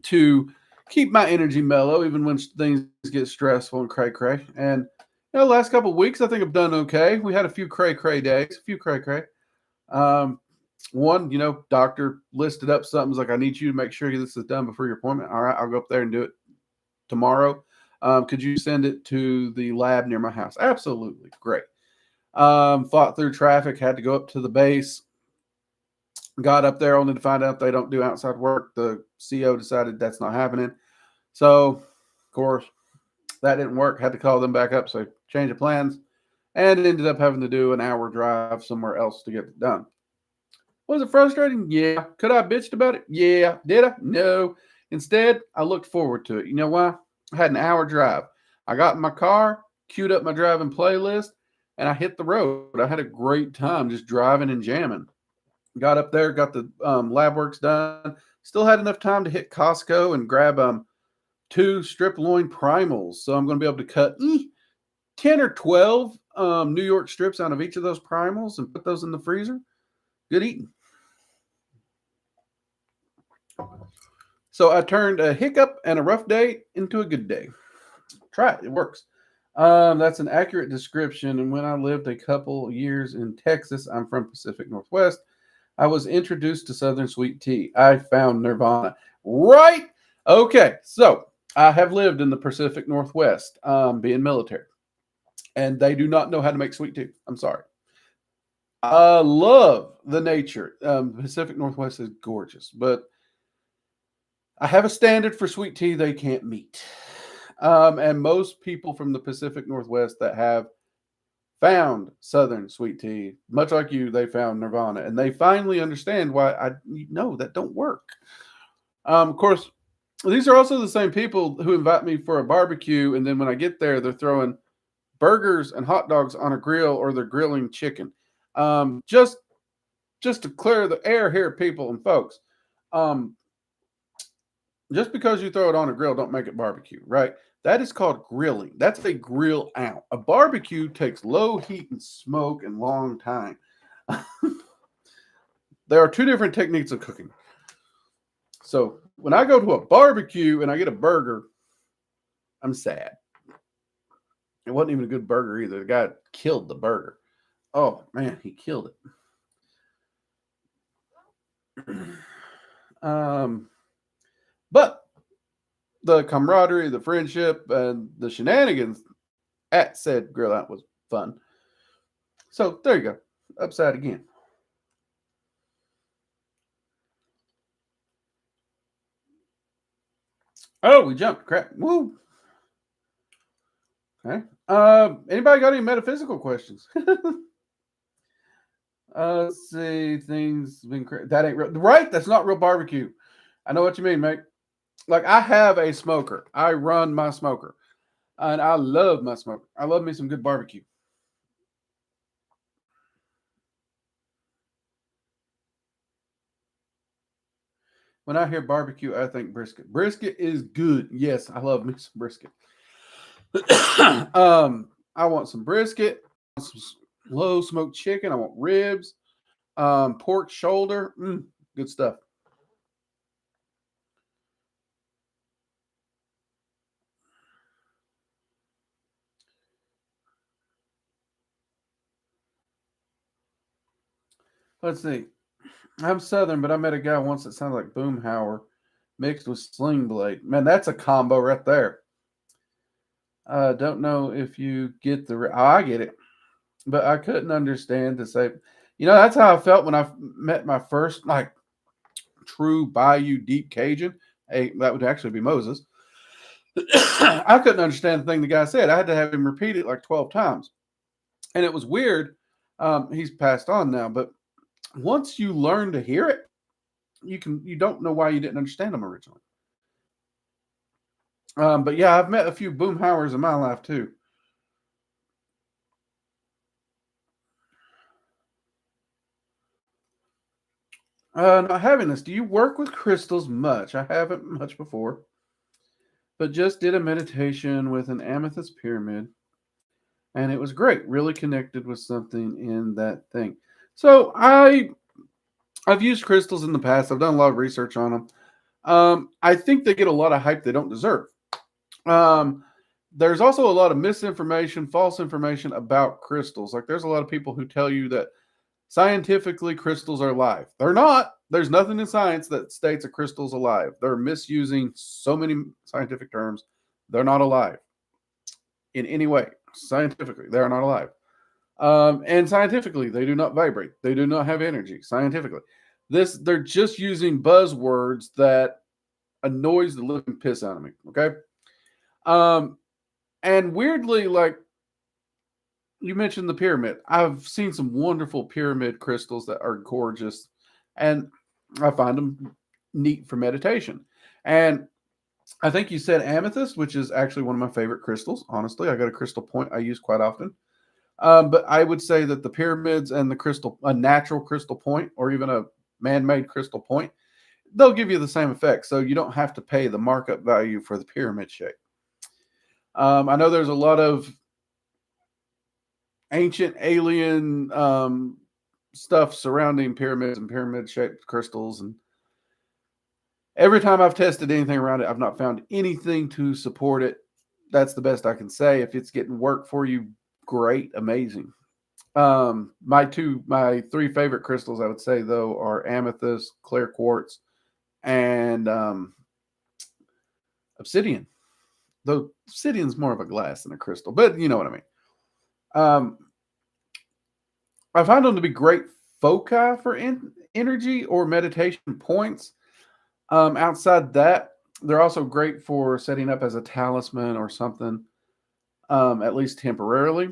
to keep my energy mellow, even when things get stressful and cray cray. And the last couple of weeks, I think I've done okay. We had a few cray cray days, a few cray cray. One, doctor listed up something's like, I need you to make sure this is done before your appointment. All right, I'll go up there and do it tomorrow. Could you send it to the lab near my house? Absolutely. Great. Fought through traffic, had to go up to the base. Got up there only to find out they don't do outside work. The CO decided that's not happening. So, of course, that didn't work. Had to call them back up. So, change of plans. and ended up having to do an hour drive somewhere else to get it done. Was it frustrating? Yeah. Could I have bitched about it? Yeah. Did I? No. Instead, I looked forward to it. You know why? I had an hour drive. I got in my car, queued up my driving playlist, and I hit the road. I had a great time just driving and jamming. Got up there, got the lab works done. Still had enough time to hit Costco and grab 2 strip loin primals. So I'm going to be able to cut 10 or 12 New York strips out of each of those primals and put those in the freezer. Good eating. So I turned a hiccup and a rough day into a good day. Try it. It works. That's an accurate description. And when I lived a couple years in Texas, I'm from Pacific Northwest, I was introduced to Southern sweet tea. I found Nirvana. Right? Okay. So I have lived in the Pacific Northwest, being military, and they do not know how to make sweet tea. I'm sorry. I love the nature. Pacific Northwest is gorgeous, but I have a standard for sweet tea they can't meet. And most people from the Pacific Northwest that have found Southern sweet tea, much like you, they found Nirvana, and they finally understand why I know that don't work. Of course, these are also the same people who invite me for a barbecue, and then when I get there, they're throwing burgers and hot dogs on a grill, or they're grilling chicken. Just to clear the air here, people and folks. Just because you throw it on a grill, don't make it barbecue, right? That is called grilling. That's a grill out. A barbecue takes low heat and smoke and long time. There are 2 different techniques of cooking. So when I go to a barbecue and I get a burger, I'm sad. It wasn't even a good burger either. The guy killed the burger. Oh man, he killed it. But the camaraderie, the friendship, and the shenanigans at said grill out was fun. So there you go. Upside again. Oh, we jumped. Crap. Woo. Okay. Anybody got any metaphysical questions? Let's see. Things been that ain't real. Right? That's not real barbecue. I know what you mean, mate. Like, I have a smoker. I run my smoker. And I love my smoker. I love me some good barbecue. When I hear barbecue, I think brisket. Brisket is good. Yes, I love me some brisket. I want some brisket, some low smoked chicken. I want ribs, pork shoulder. Good stuff. Let's see. I'm Southern, but I met a guy once that sounded like Boomhauer mixed with Sling Blade. Man, that's a combo right there. Don't know if you get the. Oh, I get it, but I couldn't understand to say. That's how I felt when I met my first true Bayou Deep Cajun. Hey, that would actually be Moses. I couldn't understand the thing the guy said. I had to have him repeat it like 12 times, and it was weird. He's passed on now, but once you learn to hear it, you don't know why you didn't understand him originally. But yeah, I've met a few Boomhauers in my life too. Not having this. Do you work with crystals much? I haven't much before, but just did a meditation with an amethyst pyramid, and it was great. Really connected with something in that thing. So I've used crystals in the past. I've done a lot of research on them. I think they get a lot of hype they don't deserve. There's also a lot of misinformation, false information about crystals. Like, there's a lot of people who tell you that scientifically crystals are alive. They're not. There's nothing in science that states a crystal's alive. They're misusing so many scientific terms. They're not alive in any way. Scientifically, they are not alive. And scientifically, they do not vibrate. They do not have energy. Scientifically, they're just using buzzwords that annoys the living piss out of me. Okay. And weirdly, like, you mentioned the pyramid. I've seen some wonderful pyramid crystals that are gorgeous, and I find them neat for meditation. And I think you said amethyst, which is actually one of my favorite crystals. Honestly, I got a crystal point I use quite often. But I would say that the pyramids and the crystal, a natural crystal point, or even a man-made crystal point, they'll give you the same effect. So you don't have to pay the markup value for the pyramid shape. I know there's a lot of ancient alien stuff surrounding pyramids and pyramid-shaped crystals, and every time I've tested anything around it, I've not found anything to support it. That's the best I can say. If it's getting work for you, great, amazing. My three favorite crystals, I would say though, are amethyst, clear quartz, and obsidian. Though obsidian's more of a glass than a crystal, but you know what I mean. Um, I find them to be great foci for energy or meditation points. Outside that, they're also great for setting up as a talisman or something, at least temporarily.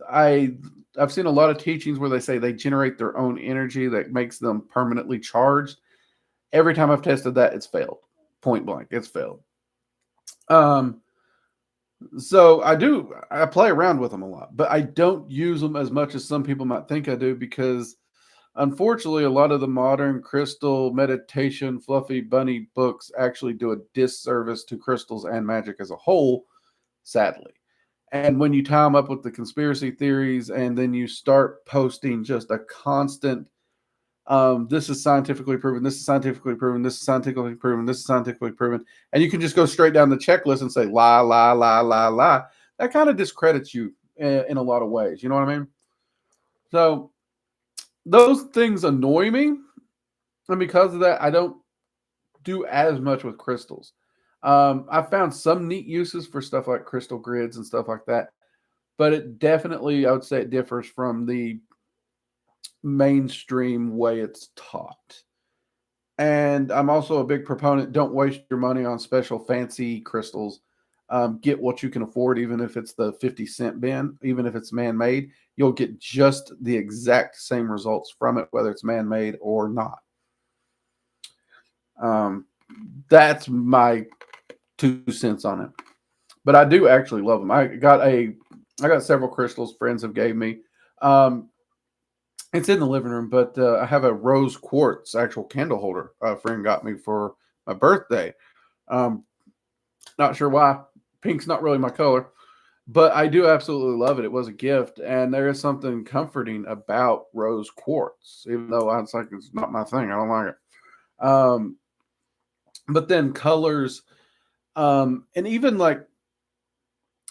I've seen a lot of teachings where they say they generate their own energy that makes them permanently charged. Every time I've tested that, it's failed. Point blank, it's failed. Um, so I play around with them a lot, but I don't use them as much as some people might think I do because unfortunately, a lot of the modern crystal meditation, fluffy bunny books actually do a disservice to crystals and magic as a whole, sadly. And when you tie them up with the conspiracy theories and then you start posting just a constant, this is scientifically proven, this is scientifically proven, this is scientifically proven, this is scientifically proven, and you can just go straight down the checklist and say lie, lie, lie, lie, lie. That kind of discredits you in a lot of ways. You know what I mean? So those things annoy me. And because of that, I don't do as much with crystals. I've found some neat uses for stuff like crystal grids and stuff like that, but it definitely, I would say, it differs from the mainstream way it's taught. And I'm also a big proponent, don't waste your money on special fancy crystals. Get what you can afford, even if it's the 50-cent bin, even if it's man made, you'll get just the exact same results from it, whether it's man made or not. That's my 2 cents on it. But I do actually love them. I got several crystals friends have gave me. It's in the living room, but I have a rose quartz actual candle holder a friend got me for my birthday. Not sure why. Pink's not really my color, but I do absolutely love it. It was a gift, and there is something comforting about rose quartz, even though it's like it's not my thing. I don't like it. But then colors, and even like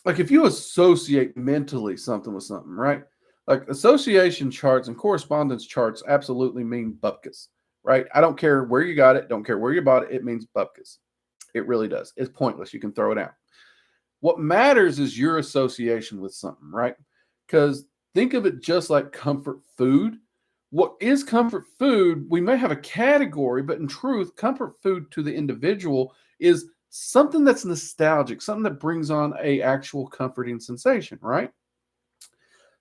if you associate mentally something with something, right? Like association charts and correspondence charts absolutely mean bupkis, right? I don't care where you got it, don't care where you bought it, it means bupkis. It really does. It's pointless. You can throw it out. What matters is your association with something, right? Because think of it just like comfort food. What is comfort food? We may have a category, but in truth, comfort food to the individual is something that's nostalgic, something that brings on a actual comforting sensation, right?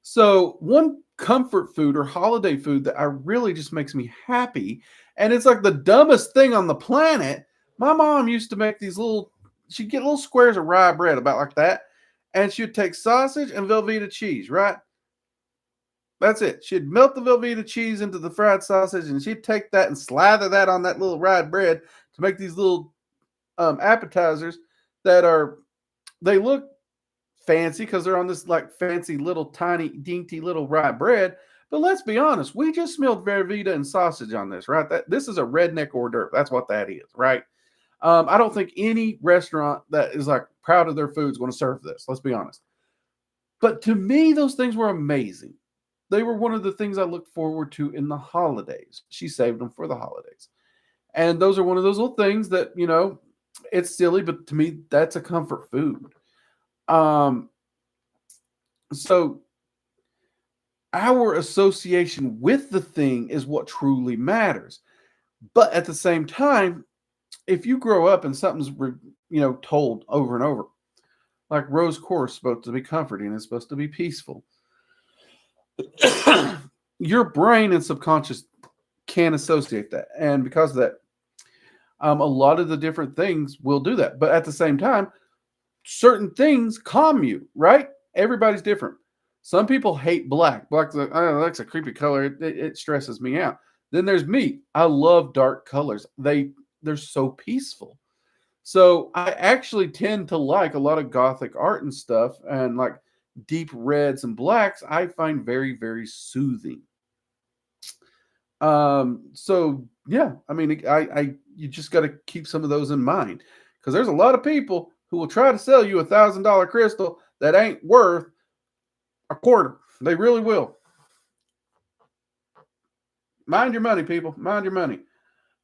So one comfort food or holiday food that I really just makes me happy, and it's like the dumbest thing on the planet. My mom used to make these she'd get little squares of rye bread about like that, and she'd take sausage and Velveeta cheese, right? That's it. She'd melt the Velveeta cheese into the fried sausage, and she'd take that and slather that on that little rye bread to make these little appetizers they look fancy because they're on this like fancy little tiny dainty little rye bread. But let's be honest, we just smelled Velveeta and sausage on this, right? This is a redneck hors d'oeuvre. That's what that is, right? I don't think any restaurant that is like proud of their food is going to serve this. Let's be honest. But to me, those things were amazing. They were one of the things I looked forward to in the holidays. She saved them for the holidays. And those are one of those little things that, it's silly, but to me, that's a comfort food. So our association with the thing is what truly matters. But at the same time, if you grow up and something's told over and over, Like rose quartz is supposed to be comforting. It's supposed to be peaceful. Your brain and subconscious can associate that. And because of that, a lot of the different things will do that. But at the same time, certain things calm you, right? Everybody's different. Some people hate black. Black's like, oh, that's a creepy color. It stresses me out. Then there's me. I love dark colors. They're so peaceful. So I actually tend to like a lot of gothic art and stuff, and like deep reds and blacks. I find very, very soothing. So yeah, I mean, I you just got to keep some of those in mind, because there's a lot of people who will try to sell you $1,000 crystal that ain't worth a quarter. They really will. Mind your money, people. Mind your money.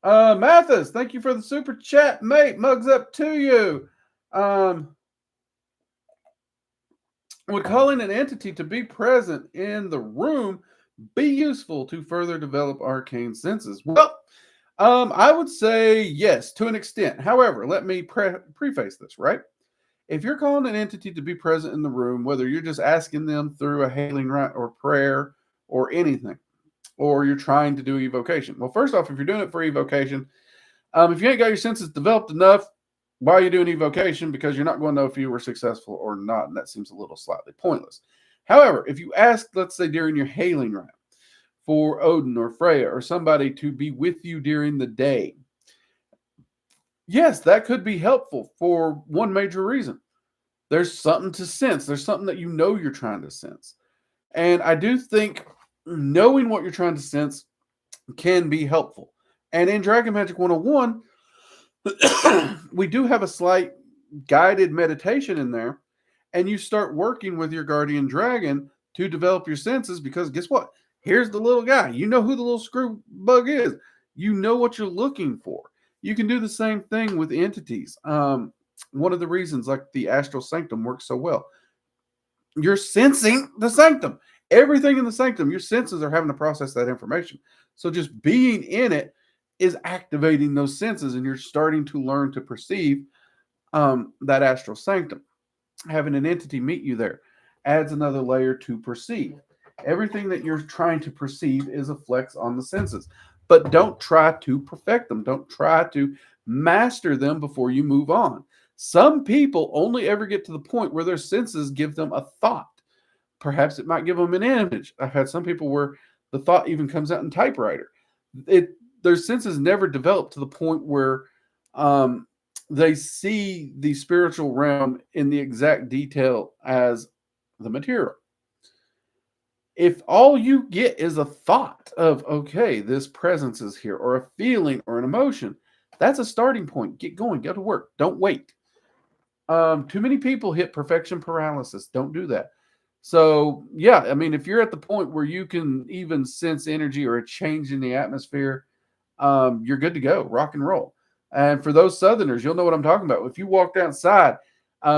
Mathis, thank you for the super chat, mate. Mugs up to you. Would calling an entity to be present in the room be useful to further develop arcane senses? Well, I would say yes, to an extent. However, let me preface this, right? If you're calling an entity to be present in the room, whether you're just asking them through a hailing rite or prayer or anything, or you're trying to do evocation. Well, first off, if you're doing it for evocation, if you ain't got your senses developed enough, why are you doing evocation? Because you're not going to know if you were successful or not, and that seems a little slightly pointless. However, if you ask, let's say during your hailing rite, for Odin or Freya or somebody to be with you during the day, yes, that could be helpful for one major reason. There's something to sense. There's something that you know you're trying to sense. And I do think knowing what you're trying to sense can be helpful. And in Dragon Magic 101, we do have a slight guided meditation in there. And you start working with your guardian dragon to develop your senses, because guess what? Here's the little guy. You know who the little screw bug is. You know what you're looking for. You can do the same thing with entities. One of the reasons like the astral sanctum works so well, you're sensing the sanctum. Everything in the sanctum, your senses are having to process that information. So just being in it is activating those senses, and you're starting to learn to perceive that astral sanctum. Having an entity meet you there adds another layer to perceive. Everything that you're trying to perceive is a flex on the senses, but don't try to perfect them. Don't try to master them before you move on. Some people only ever get to the point where their senses give them a thought. Perhaps it might give them an image. I've had some people where the thought even comes out in typewriter. Their senses never develop to the point where they see the spiritual realm in the exact detail as the material. If all you get is a thought of, okay, this presence is here, or a feeling or an emotion, that's a starting point. Get going, go to work. Don't wait. Too many people hit perfection paralysis. Don't do that. So, yeah, I mean, if you're at the point where you can even sense energy or a change in the atmosphere, you're good to go. Rock and roll. And for those Southerners, you'll know what I'm talking about. If you walked outside,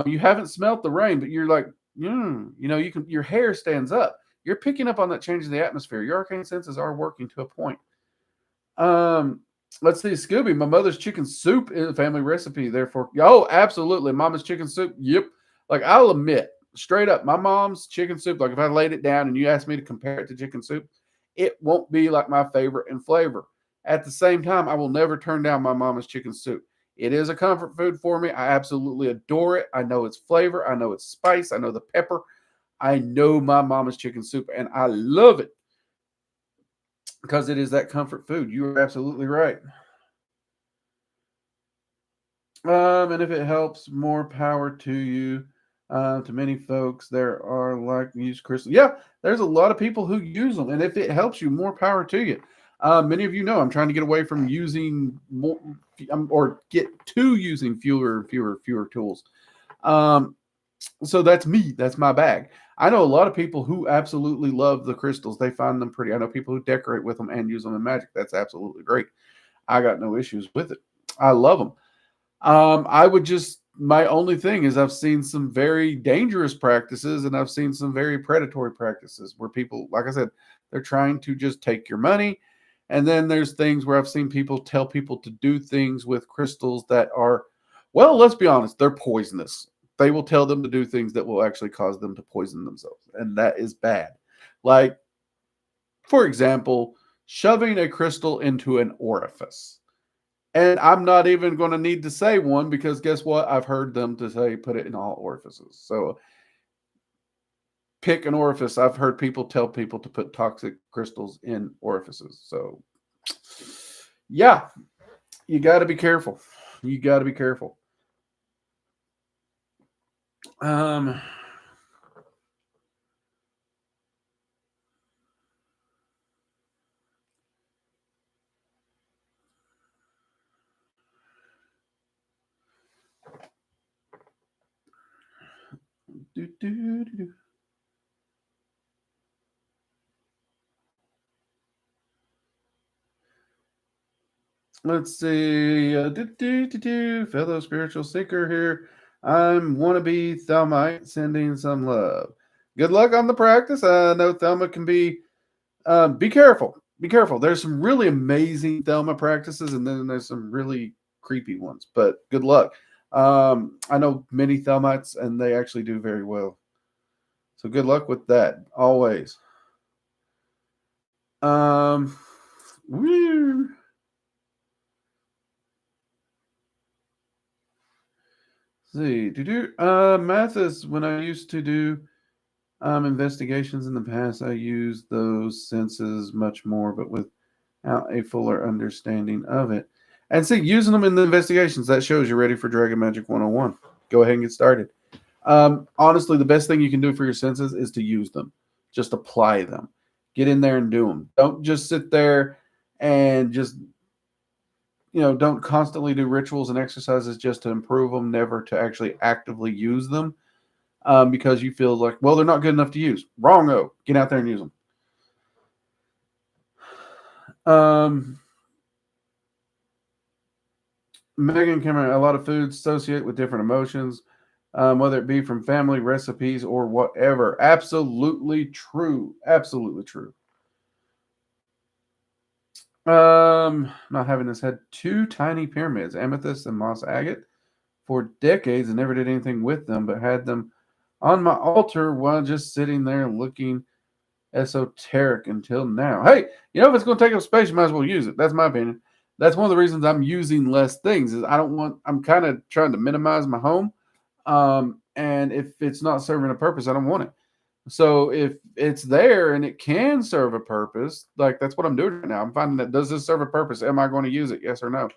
you haven't smelt the rain, but you're like, your hair stands up. You're picking up on that change in the atmosphere. Your arcane senses are working to a point. Let's see, Scooby. My mother's chicken soup is a family recipe. Therefore, absolutely, Mama's chicken soup. Yep. Like, I'll admit, straight up, my mom's chicken soup. Like, if I laid it down and you asked me to compare it to chicken soup, it won't be like my favorite in flavor. At the same time, I will never turn down my mama's chicken soup. It is a comfort food for me. I absolutely adore it. I know its flavor. I know its spice. I know the pepper. I know my mama's chicken soup, and I love it because it is that comfort food. You are absolutely right. And if it helps, more power to you. To many folks, there are like use crystals. Yeah, there's a lot of people who use them, and if it helps you, more power to you. Many of you know I'm trying to get away from using more, or get to using fewer tools. So that's me. That's my bag. I know a lot of people who absolutely love the crystals. They find them pretty. I know people who decorate with them and use them in magic. That's absolutely great. I got no issues with it. I love them. My only thing is I've seen some very dangerous practices, and I've seen some very predatory practices where people, like I said, they're trying to just take your money. And then there's things where I've seen people tell people to do things with crystals that are, well, let's be honest, they're poisonous. they will tell them to do things that will actually cause them to poison themselves. And that is bad. Like, for example, shoving a crystal into an orifice. And I'm not even going to need to say one because guess what? I've heard them to say put it in all orifices. So pick an orifice. I've heard people tell people to put toxic crystals in orifices. So yeah, you got to be careful. You got to be careful. Let's see. Fellow spiritual seeker here. I'm wannabe Thelmite sending some love. Good luck on the practice. I know Thelma can be. Be careful. Be careful. There's some really amazing Thelma practices, and then there's some really creepy ones. But good luck. I know many Thelmites, and they actually do very well. So good luck with that. Always. Woo. See, Mathis, when I used to do investigations in the past, I used those senses much more, but without a fuller understanding of it. And see, using them in the investigations, that shows you're ready for Dragon Magic 101. Go ahead and get started. Honestly, the best thing you can do for your senses is to use them. Just apply them. Get in there and do them. Don't just sit there and just don't constantly do rituals and exercises just to improve them, never to actually actively use them because you feel like, well, they're not good enough to use. Wrong-o. Get out there and use them. Megan Cameron, a lot of foods associate with different emotions, whether it be from family recipes or whatever. Absolutely true. Absolutely true. Not having this had 2 tiny pyramids, amethyst and moss agate, for decades and never did anything with them, but had them on my altar while just sitting there looking esoteric until now. Hey, if it's going to take up space, you might as well use it. That's my opinion. That's one of the reasons I'm using less things is I'm kind of trying to minimize my home. And if it's not serving a purpose, I don't want it. So if it's there and it can serve a purpose, like that's what I'm doing right now. I'm finding that does this serve a purpose? Am I going to use it? Yes or no?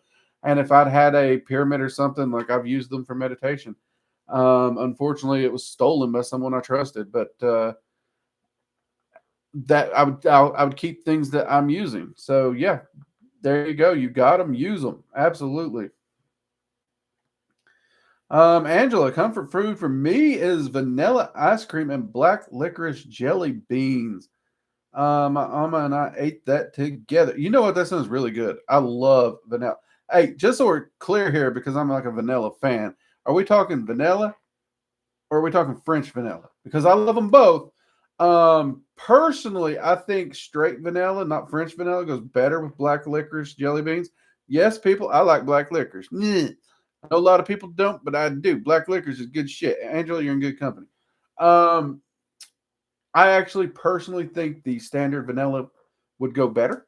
And if I'd had a pyramid or something, like I've used them for meditation. Unfortunately, it was stolen by someone I trusted, but that I would keep things that I'm using. So yeah, there you go. You got them. Use them. Absolutely. Angela, comfort food for me is vanilla ice cream and black licorice jelly beans. My Alma and I ate that together. You know what? That sounds really good. I love vanilla. Hey, just so we're clear here, because I'm like a vanilla fan. Are we talking vanilla or are we talking French vanilla? Because I love them both. Personally, I think straight vanilla, not French vanilla, goes better with black licorice jelly beans. Yes, people, I like black licorice. I know a lot of people don't, but I do. Black licorice is good shit. Angela, you're in good company. I actually personally think the standard vanilla would go better.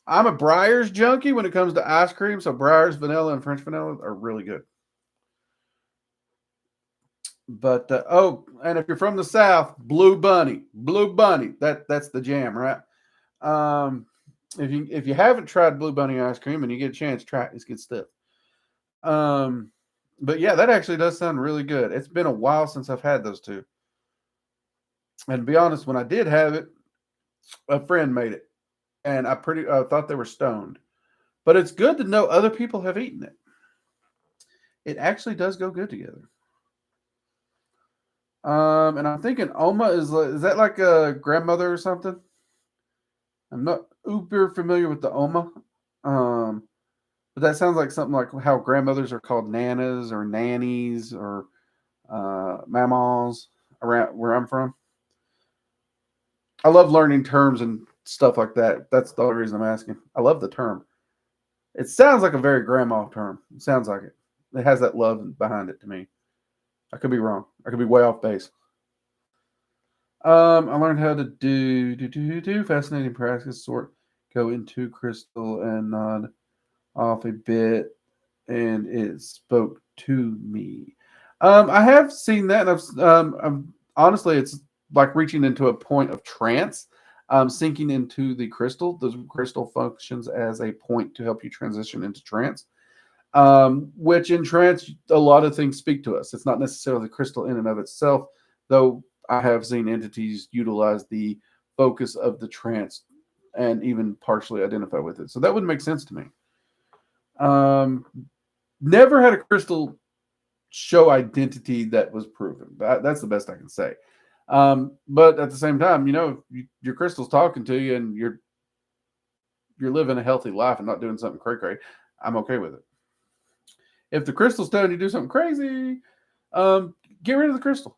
I'm a Breyers junkie when it comes to ice cream, so Breyers vanilla and French vanilla are really good. But and if you're from the South, Blue Bunny, that's the jam, right? If you haven't tried Blue Bunny ice cream and you get a chance, try it. It's good stuff. But yeah, that actually does sound really good. It's been a while since I've had those two. And to be honest, when I did have it, a friend made it, and I thought they were stoned. But it's good to know other people have eaten it. It actually does go good together. And I'm thinking Oma is that like a grandmother or something? I'm not uber familiar with the Oma. But that sounds like something like how grandmothers are called nanas or nannies or mamas around where I'm from. I love learning terms and stuff like that. That's the only reason I'm asking. I love the term. It sounds like a very grandma term. It sounds like it. It has that love behind it to me. I could be wrong. I could be way off base. I learned how to do fascinating practice, sort, go into crystal and nod off a bit, and it spoke to me. I have seen that, and honestly, it's like reaching into a point of trance, sinking into the crystal. The crystal functions as a point to help you transition into trance. Which in trance, a lot of things speak to us. It's not necessarily the crystal in and of itself, though I have seen entities utilize the focus of the trance and even partially identify with it. So that would make sense to me. Never had a crystal show identity that was proven. That's the best I can say. But at the same time, your crystal's talking to you and you're living a healthy life and not doing something cray-cray, I'm okay with it. If the crystal's telling you to do something crazy, get rid of the crystal.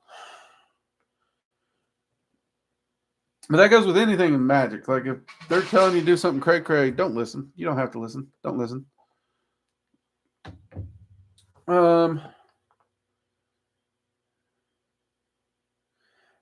But that goes with anything in magic. Like if they're telling you to do something cray-cray, don't listen. You don't have to listen. Don't listen.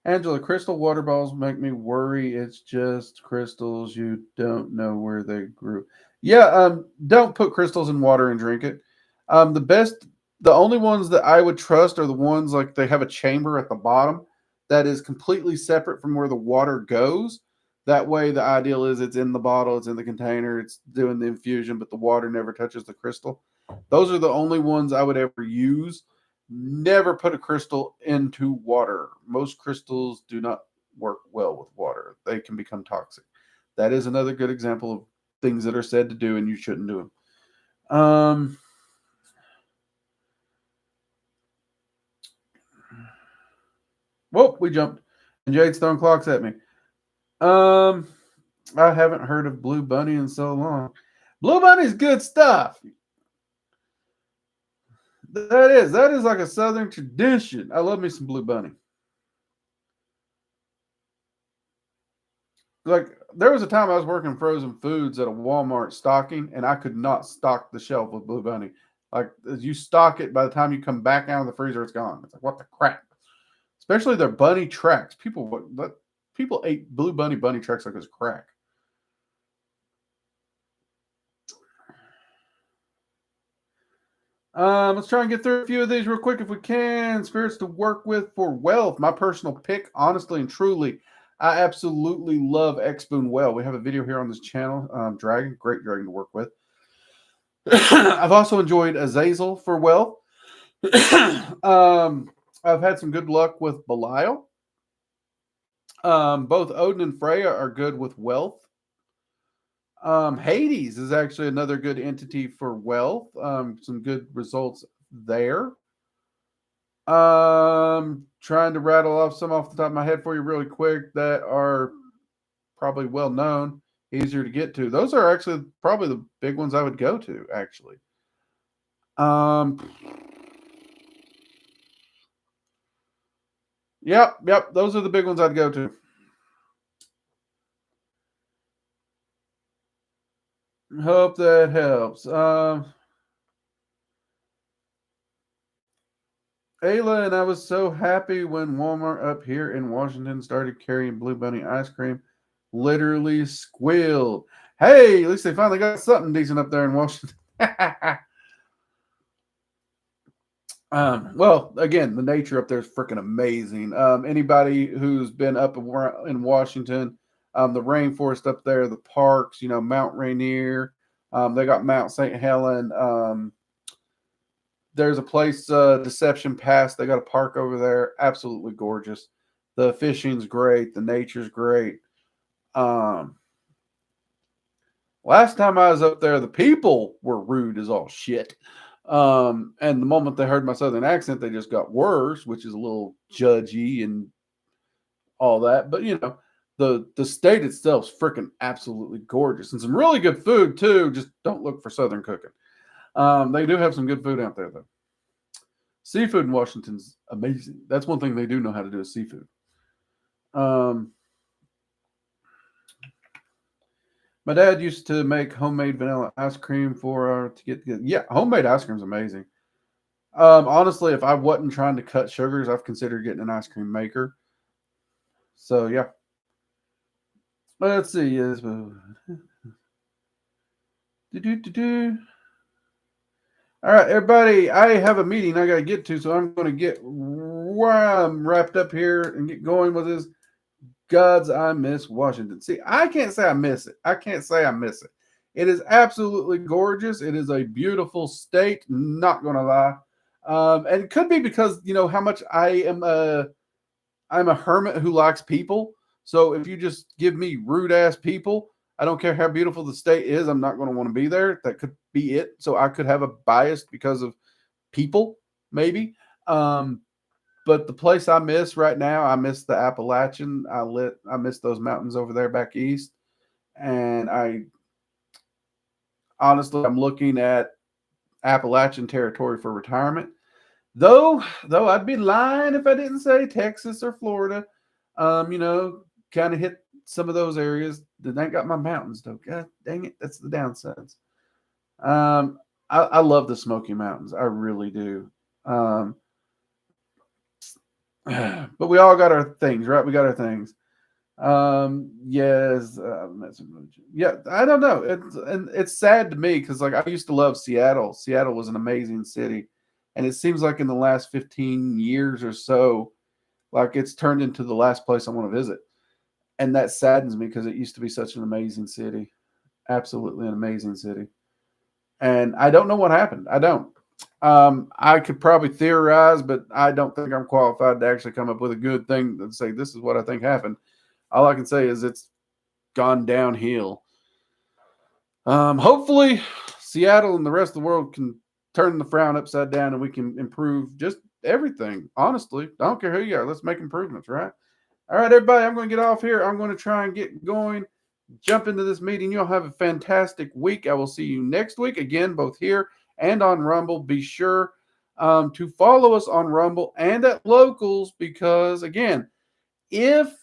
Angela, crystal water balls make me worry. It's just crystals. You don't know where they grew. Yeah, don't put crystals in water and drink it. The only ones that I would trust are the ones like they have a chamber at the bottom that is completely separate from where the water goes. That way, the ideal is it's in the bottle, it's in the container, it's doing the infusion, but the water never touches the crystal. Those are the only ones I would ever use. Never put a crystal into water. Most crystals do not work well with water. They can become toxic. That is another good example of things that are said to do and you shouldn't do them. Whoa, we jumped. And Jade's throwing clocks at me. I haven't heard of Blue Bunny in so long. Blue Bunny's good stuff. That is like a Southern tradition. I love me some Blue Bunny. Like there was a time I was working frozen foods at a Walmart stocking, and I could not stock the shelf with Blue Bunny. Like as you stock it, by the time you come back out of the freezer, it's gone. It's like what the crap. Especially their bunny tracks. People ate Blue bunny tracks like it was crack. Let's try and get through a few of these real quick if we can. Spirits to work with for wealth. My personal pick, honestly and truly, I absolutely love X-Boon Well. We have a video here on this channel. Dragon, great dragon to work with. I've also enjoyed Azazel for wealth. I've had some good luck with Belial. Both Odin and Freya are good with wealth. Hades is actually another good entity for wealth. Some good results there. Trying to rattle off some off the top of my head for you really quick that are probably well known, easier to get to. Those are actually probably the big ones I would go to, actually. Yep. Those are the big ones I'd go to. Hope that helps. Ayla and I was so happy when Walmart up here in Washington started carrying Blue Bunny ice cream. Literally squealed. Hey, at least they finally got something decent up there in Washington. Well, again, the nature up there is freaking amazing. Anybody who's been up in Washington, the rainforest up there, the parks, Mount Rainier, they got Mount St. Helen. There's a place, Deception Pass. They got a park over there. Absolutely gorgeous. The fishing's great. The nature's great. Last time I was up there, the people were rude as all shit. And the moment they heard my southern accent, they just got worse, which is a little judgy and all that. But the state itself is freaking absolutely gorgeous and some really good food too. Just don't look for southern cooking. They do have some good food out there though. Seafood in Washington's amazing. That's one thing they do know how to do is seafood. My dad used to make homemade vanilla ice cream to get. Yeah, homemade ice cream is amazing. Honestly, if I wasn't trying to cut sugars, I've considered getting an ice cream maker. So yeah. Let's see. Yes. All right, everybody. I have a meeting I got to get to, so I'm going to get wrapped up here and get going with this. Gods, I miss Washington. See, I can't say I miss it. I can't say I miss it. It is absolutely gorgeous. It is a beautiful state. Not going to lie. And it could be because how much I'm a hermit who likes people. So if you just give me rude ass people, I don't care how beautiful the state is, I'm not going to want to be there. That could be it. So I could have a bias because of people, maybe. But the place I miss right now, I miss the Appalachian. I miss those mountains over there back east. And I honestly, I'm looking at Appalachian territory for retirement. Though I'd be lying if I didn't say Texas or Florida. Kind of hit some of those areas. They ain't got my mountains though. God dang it, that's the downsides. I love the Smoky Mountains. I really do. But we all got our things, right? We got our things. Yes. Yeah, I don't know. It's sad to me because like I used to love Seattle. Seattle was an amazing city, and it seems like in the last 15 years or so, like it's turned into the last place I want to visit, and that saddens me because it used to be such an amazing city, absolutely an amazing city, and I don't know what happened. I don't. I could probably theorize, but I don't think I'm qualified to actually come up with a good thing and say this is what I think happened. All I can say is it's gone downhill. Hopefully, Seattle and the rest of the world can turn the frown upside down and we can improve just everything. Honestly, I don't care who you are. Let's make improvements, right? All right, everybody, I'm going to get off here. I'm going to try and get going, jump into this meeting. You'll have a fantastic week. I will see you next week, again, both here and on Rumble. Be sure to follow us on Rumble and at Locals because, again, if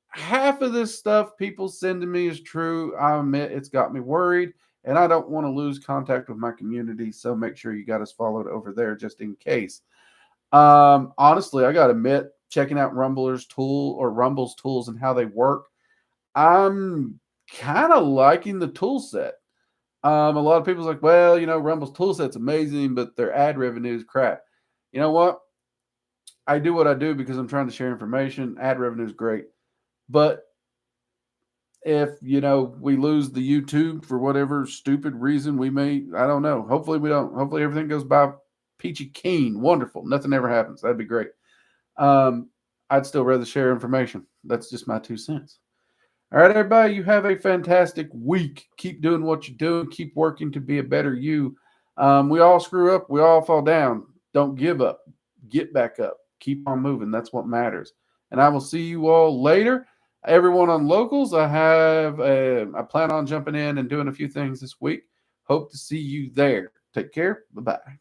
half of this stuff people send to me is true, I admit it's got me worried, and I don't want to lose contact with my community, so make sure you got us followed over there just in case. Honestly, I got to admit, checking out Rumble's tools and how they work, I'm kind of liking the tool set. A lot of people's like, well, Rumble's tool set's amazing, but their ad revenue is crap. You know what? I do what I do because I'm trying to share information. Ad revenue is great. But if, we lose the YouTube for whatever stupid reason I don't know. Hopefully we don't. Hopefully everything goes by peachy keen. Wonderful. Nothing ever happens. That'd be great. I'd still rather share information. That's just my 2 cents. All right, everybody, you have a fantastic week. Keep doing what you're doing. Keep working to be a better you. We all screw up. We all fall down. Don't give up. Get back up. Keep on moving. That's what matters. And I will see you all later. Everyone on Locals, I plan on jumping in and doing a few things this week. Hope to see you there. Take care. Bye-bye.